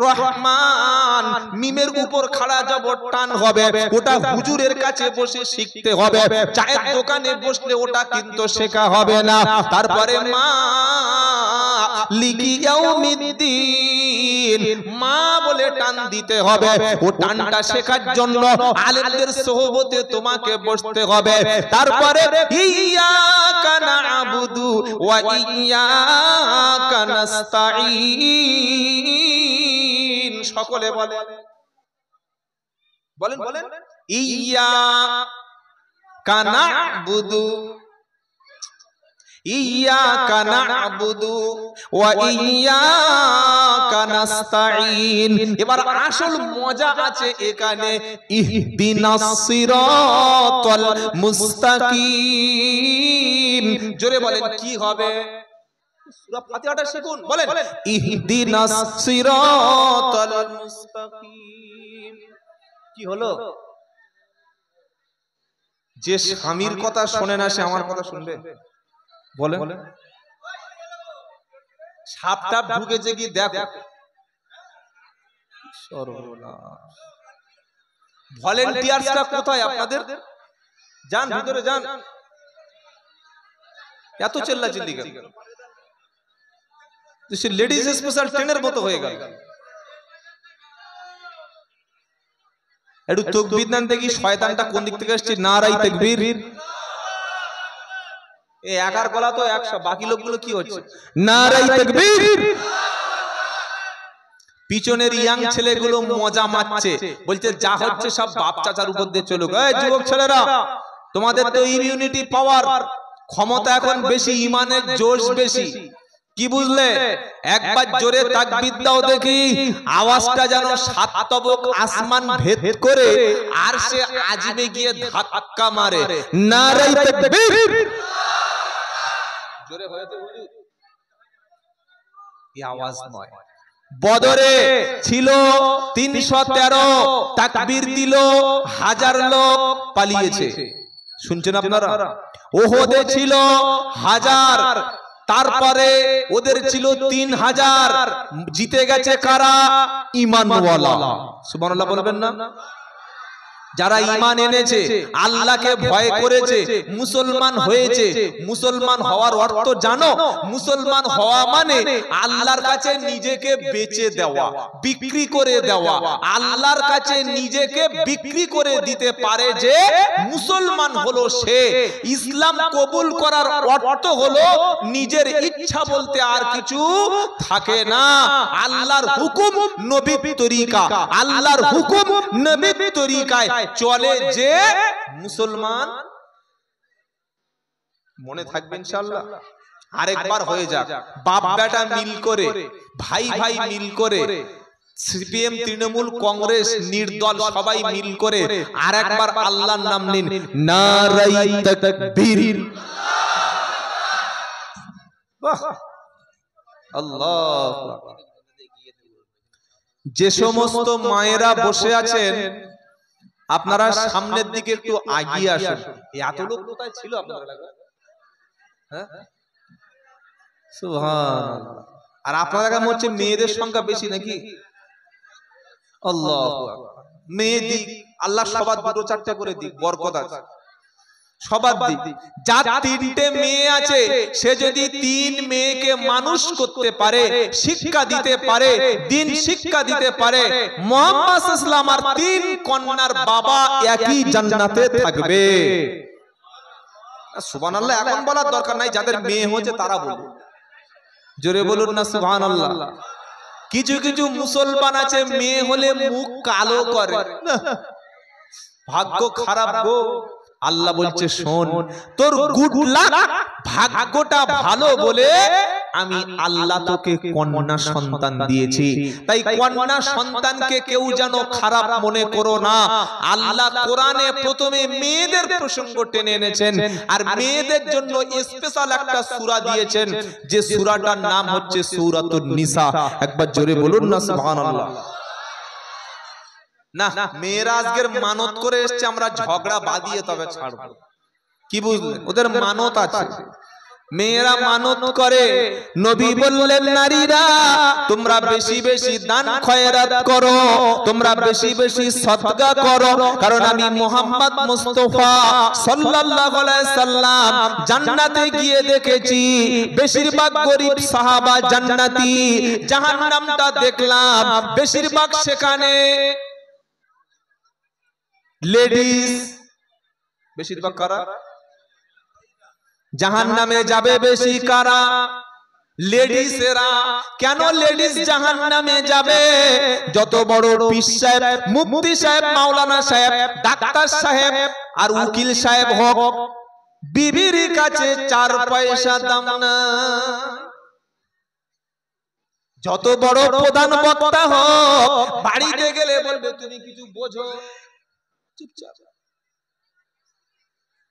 Speaker 1: রহমান মিমের উপর খাড়া জবর টান হবে, ওটা হুজুরের কাছে বসে শিখতে হবে, চায়ের দোকানে বসলে ওটা কিন্তু শেখা হবে না। তারপরে মালিকি ইয়াউমিদ্দিন, মা বলে টান দিতে হবে, ও টানটা শেখার জন্য আলেমদের সোহবতে তোমাকে বসতে হবে। তারপরে ইয়্যাকা না'বুদু ওয়া ইয়্যাকা নাস্তাঈন, সকলে বলেন, বলেন বলেন, ইয়্যাকা না'বুদু, ইয়্যাকা না'বুদু ওয়া ইয়্যাকা নাস্তাঈন। এবার আসল মজা আছে এখানে, ইহদিনাস সিরাতাল মুস্তাকিম, জোরে বলেন কি হবে? সূরা ফাতিহাটা শিখুন, বলেন ইহদিনাস সিরাতাল মুস্তাকিম। কি হলো? যে স্বামীর কথা শোনে না সে আমার কথা শুনবে? বলেন, সাপটা ঢুকেছে কি দেখো। সর্বনাশ, ভলেন্টিয়ার্সটা কোথায় আপনাদের? যান ভিতরে যান, এত চিল্লাচিল্লি কেন? সে লেডিজ স্পেশাল ট্রেনের মতো হয়ে গেল। একটু তাকবীর দেন দেখি, শয়তানটা কোন দিক থেকে আসছে। নারায়ে তাকবীর। এই একার গলা তো 100, বাকি লোকগুলো কি হচ্ছে? নারায়ে তাকবীর। পিছনের ইয়াং ছেলেগুলো মজা মারছে, বলছে যা হচ্ছে সব বাপ চাচার উপর দিয়ে চলুক। এই যুবক ছেলেরা, তোমাদের তো ইমিউনিটি পাওয়ার, ক্ষমতা এখন বেশি, ইমানের জোশ বেশি, কি বুঝলে? একবার জোরে তাকবীর দাও দেখি, আওয়াজটা যেন 7 তবক আসমান ভেদ করে আর সে আজমে গিয়ে ধাক্কা মারে। নারায়ে তাকবীর। জোরে হয়েছে হুজুর, এই আওয়াজ নয়। বদরে ছিল 313, তাকবীর দিল 1000 লোক পালিয়েছে, শুনছেন আপনারা? ওহদে ছিল 1000, তারপরে ওদের ছিল 3000, জিতে গেছে কারা? ঈমানওয়ালা। সুবহানাল্লাহ বলবেন না? যারা ঈমান এনেছে, আল্লাহকে ভয় করেছে, মুসলমান হয়েছে। মুসলমান হওয়ার অর্থ জানো? মুসলমান হওয়া মানে আল্লাহর কাছে নিজেকে বেচে দেওয়া, বিক্রি করে দেওয়া। আল্লাহর কাছে নিজেকে বিক্রি করে দিতে পারে যে মুসলমান হলো সে। ইসলাম কবুল করার অর্থ হলো নিজের ইচ্ছা বলতে আর কিছু থাকে না। আল্লাহর হুকুম নবীর তরিকা, আল্লাহর হুকুম নবীর তরিকায় চলে যে মুসলমান। মনে থাকবে ইনশাআল্লাহ। আরেকবার হয়ে যাক, বাপ বেটা মিল করে, ভাই ভাই মিল করে, সিপিএম, তৃণমূল, কংগ্রেস, নির্দল সবাই মিল করে আরেকবার আল্লাহর নাম নিন, নারায়ে তাকবীর। বাহ, আল্লাহ। যে সমস্ত মায়েরা বসে আছেন আপনারা সামনের দিকে একটু এগিয়ে আসুন। এত লোক কোথায় ছিল আপনার এলাকায়? হ্যাঁ, সুবহানাল্লাহ। আর আপনার এলাকায় হচ্ছে মেয়েদের সংখ্যা বেশি নাকি? আল্লাহু আকবার। মেয়ে দিক, আল্লাহ সবার দুটো চারটা করে দিক, বরকত আছে সবার দিক। যার তিনটে মেয়ে আছে সে যদি তিন মেয়েকে মানুষ করতে পারে, শিক্ষা দিতে পারে, দিন শিক্ষা দিতে পারে, মুহাম্মদ সাল্লাল্লাহু আলাইহি ওয়াসাল্লাম আর তিন কন্যার বাবা একই জান্নাতে থাকবে। সুবহানাল্লাহ। এখন বলার দরকার নাই, যাদের মেয়ে হয়েছে তারা বলুন, জোরে বলুন না সুবহানাল্লাহ। কিছু কিছু মুসলমান আছে মেয়ে হলে মুখ কালো করে, ভাগ্য খারাপ গো। আল্লাহ বলছে শোন, তোর গুড লাক, ভাগ্যটা ভালো বলে আমি আল্লাহ তোকে কন্যা সন্তান দিয়েছি। তাই কন্যা সন্তানকে কেউ যেন খারাপ মনে করো না। আল্লাহ কোরআনে প্রথমে মেয়েদের প্রসঙ্গ টেনে এনেছেন, আর মেয়েদের জন্য স্পেশাল একটা সূরা দিয়েছেন, যে সূরাটার নাম হচ্ছে সূরাতুন নিসা। একবার জোরে বলুন না সুবহানাল্লাহ। না, মেয়েরা আজকের মানত করে এসছে, আমরা ঝগড়া বাঁধিয়ে তবে ছাড়বো, কি বুঝলেন? ওদের মানত আছে। মেয়েরা মানত করে, নবী বললেন নারীরা তোমরা বেশি বেশি দান খয়রাত করো, তোমরা বেশি বেশি সদকা করো, কারণ আমি মুহাম্মদ মুস্তাফা সাল্লাল্লাহু আলাইহি সাল্লাম জান্নাতে গিয়ে দেখেছি বেশিরভাগ গরীব সাহাবা জান্নাতি, জাহান্নামটা দেখলাম বেশিরভাগ সেখানে লেডিস, বেশিরভাগ কারা জাহান্নামে যাবে, বেশি কারা? লেডিসেরা। কেন লেডিস জাহান্নামে যাবে? যত বড় পীর সাহেব, মুফতি সাহেব, মাওলানা সাহেব, ডাক্তার সাহেব আর উকিল সাহেব হোক, বিবির কাছে 4 পয়সা দাম না। যত বড় প্রধান বক্তা হোক, বাড়িতে গেলে বলবে তুমি কিছু বোঝো, চুপচাপ।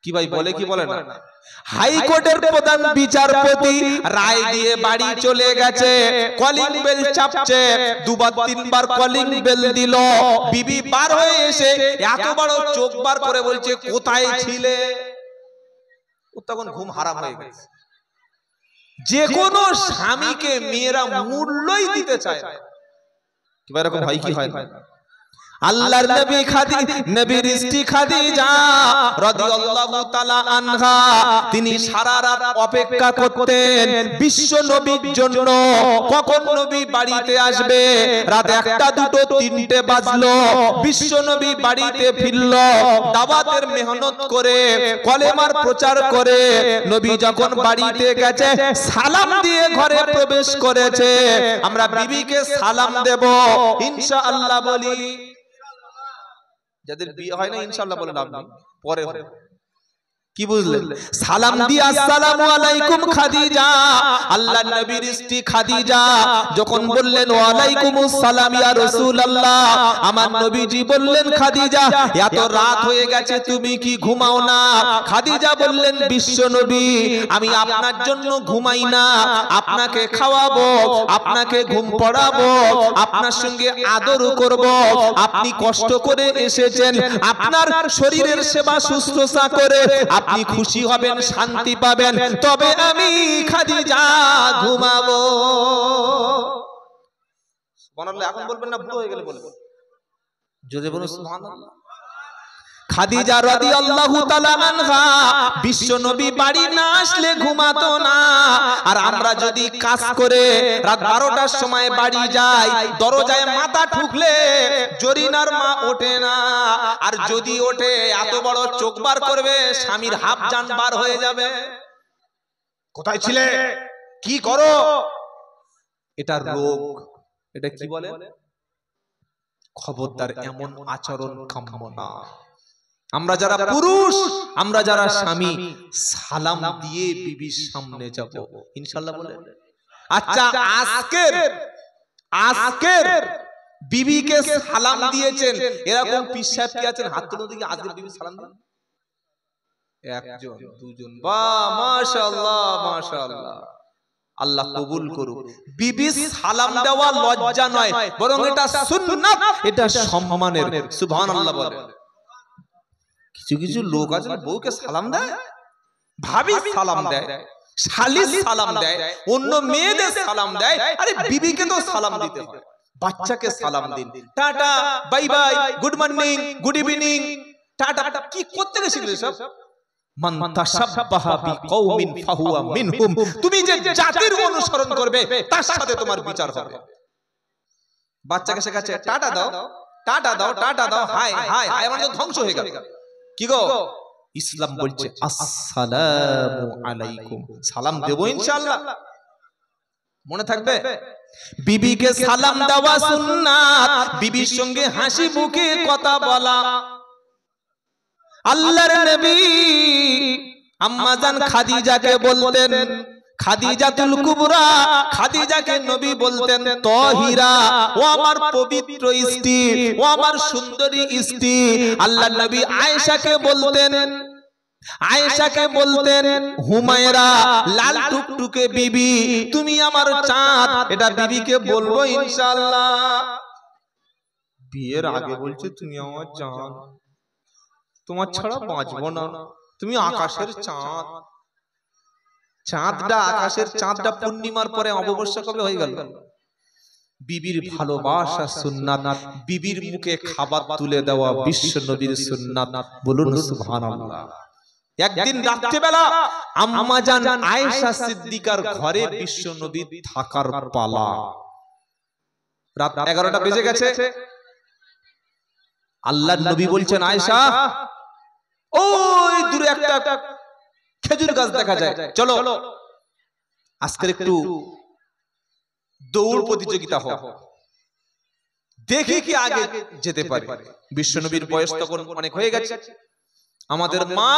Speaker 1: কি ভাই বলে কি বলে না? হাইকোর্টের প্রধান বিচারপতি রায় দিয়ে বাড়ি চলে গেছে, কলিং বেল চাপছে, দুবার তিনবার কলিং বেল দিল, বিবি বার হয়ে এসে এত বড় চোখ বার করে বলছে কোথায় ছিলে? ও তখন ঘুম হারাম হয়ে গেছে। যে কোনো স্বামীকে মেয়েরা মূল্যই দিতে চায় না। কি এরকম হয় কি হয় না? আল্লাহর নবী নবীর স্ত্রী খাদিজা রাদিয়াল্লাহু তাআলা আনহা, তিনি সারা রাত অপেক্ষা করতেন বিশ্ব নবীর জন্য, কখন নবী বাড়িতে আসবে। রাত 1টা 2টো 3টে বাজলো, বিশ্ব নবী বাড়িতে ফিরল, দাওয়াতের মেহনত করে, কলেমার প্রচার করে নবী যখন বাড়িতে গেছে, সালাম দিয়ে ঘরে প্রবেশ করেছে। আমরা বিবিকে সালাম দেব ইনশাআল্লাহ বলি। যাদের বিয়ে হয় না ইনশাআল্লাহ বলেন আপনি, পরে কি বুঝলেন? সালাম দিয়ে আসসালামু আলাইকুম খাদিজা। আল্লাহর নবীর স্ত্রী খাদিজা যখন বললেন ওয়া আলাইকুমুস সালাম ইয়া রাসূলুল্লাহ, আমার নবীজি বললেন খাদিজা এত রাত হয়ে গেছে তুমি কি ঘুমাও না? খাদিজা বললেন বিশ্ব নবী আমি আপনার জন্য ঘুমাই না, আপনাকে খাওয়াবো, আপনাকে ঘুম পড়াবো, আপনার সঙ্গে আদর করব। আপনি কষ্ট করে এসেছেন, আপনার শরীরের সেবা শুশ্রূষা করে আপনি খুশি হবেন, শান্তি পাবেন, তবে আমি খাদিজা ঘুমাবো। সুবহানাল্লাহ। এখন বলবেন না, ভুল হয়ে গেলে বলবেন, যদি বলুন সুবহানাল্লাহ। খাদিজা রাদিয়াল্লাহু তাআলা আনহা বিশ্ব নবী বাড়ি না আসলে ঘুমাতো না। আর আমরা যদি কাজ করে রাত 12টার সময় বাড়ি যাই, দরজায় মাথা ঠুকলে জরিনার মা ওঠে না, আর যদি ওঠে এত বড় চোখ বার করবে স্বামীর হাফ জান বার হয়ে যাবে। কোথায় ছিলে, কি করো? এটা রোগ। এটা কি বলে? খবরদার এমন আচরণ কাম্য না। আমরা যারা পুরুষ, আমরা যারা স্বামী, সালাম দিয়ে বিবির সামনে যাব ইনশাআল্লাহ বলে। আচ্ছা, আজকের বিবিকে সালাম দিয়েছেন এরকম পীর সাহেব কি আছেন? হাত তুলে দিকে আজকে বিবি সালাম দেন। একজন, দুজন, বাহ মাশাআল্লাহ মাশাআল্লাহ, আল্লাহ কবুল করুক। বিবি সালাম দেওয়া লজ্জা নয়, বরং এটা সুন্নাত, এটা সম্মানের। সুবহানাল্লাহ বলে। কিছু কিছু লোক আছে বউকে সালাম দেয়, ভাবি সালাম দেয়, শালি সালাম দেয়, অন্য মেয়েদের সালাম দেয়। আরে বিবিকে তো সালাম দিতে হয়, বাচ্চাকে সালাম দিন। Tata, bye bye, good morning, good evening, tata. কি করতে গেছিলে সব? মান তাশাব্বাহা বিকওমিন ফাহুয়া মিনহুম। তুমি যে জাতির অনুসরণ করবে তার সাথে তোমার বিচার হবে। বাচ্চাকে শেখাচ্ছে টাটা দাও, টাটা দাও, টাটা দাও, হাই হাই হাই, আমাদের ধ্বংস হয়ে গেল। কি গো, ইসলাম বলছে আসসালামু আলাইকুম, সালাম দেব ইনশাআল্লাহ। মনে থাকবে, বিবিকে সালাম দেওয়া সুন্নাত, বিবির সঙ্গে হাসি মুখে কথা বলা। আল্লাহর নবী আম্মা জান খাদিজাকে বলতেন খাদিজাতুল কুবরা, খাদিজাকে নবী বলতেন তাহিরা, ও আমার পবিত্র স্ত্রী, ও আমার সুন্দরী স্ত্রী। আল্লাহর নবী আয়েশাকে বলতেন হুমায়রা, লাল টুকটুকে বিবি, তুমি আমার চাঁদ। এটা বিবিকে বলবো ইনশাআল্লাহ। বিয়ের আগে বলছে তুমি আমার চাঁদ, তোমার ছাড়া বাঁচবো না, তুমি আকাশের চাঁদ। চাঁদটা, আকাশের চাঁদটা পূর্ণিমার পরে অমাবস্যা কবে হয়ে গেল? বিবির ভালোবাসা সুন্নাত, বিবির মুখে খাবার তুলে দেওয়া বিশ্ব নবীর সুন্নাত। বলুন সুবহানাল্লাহ। একদিন রাত্রিবেলা আম্মা জান আয়েশা সিদ্দিকার ঘরে বিশ্ব নবী থাকার পালা। রাত 11টা বেজে গেছে। আল্লাহর নবী বলছেন আয়েশা, ওই দূরে একটা খেজুর গাছ দেখা যায়, চলো আজকের একটু দৌড় প্রতিযোগিতা হোক, দেখি কি আগে যেতে পারে। বিশ্বনবীর বয়স তখন অনেক হয়ে গেছে। আমাদের মা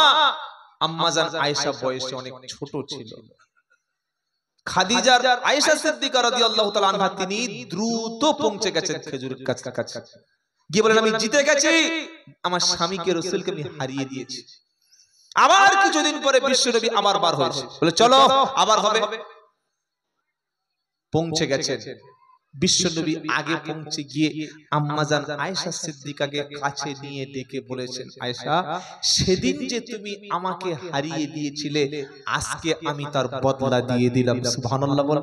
Speaker 1: আম্মা জান আয়েশা বয়সে অনেক ছোট ছিল। খাদিজার, আয়েশা সিদ্দিকা রাদিয়াল্লাহু তাআলা আনহা, তিনি দ্রুত পৌঁছে গেছেন খেজুর গাছের কাছে। গিয়ে বলেন আমি জিতে গেছি, আমার স্বামীকে রাসূলকে আমি হারিয়ে দিয়েছি। আবার কিছুদিন পরে বিশ্বনবী আবার বার হয়েছে, বলে চলো আবার হবে। পৌঁছে গেছেন বিশ্বনবী, আগে পৌঁছে গিয়ে আম্মা জান আয়েশা সিদ্দিকাকে কাছে নিয়ে ডেকে বলেছেন আয়েশা, সেদিন যে তুমি আমাকে হারিয়ে দিয়েছিলে, আজকে আমি তার বদলা দিয়ে দিলাম। সুবহানাল্লাহ বলে।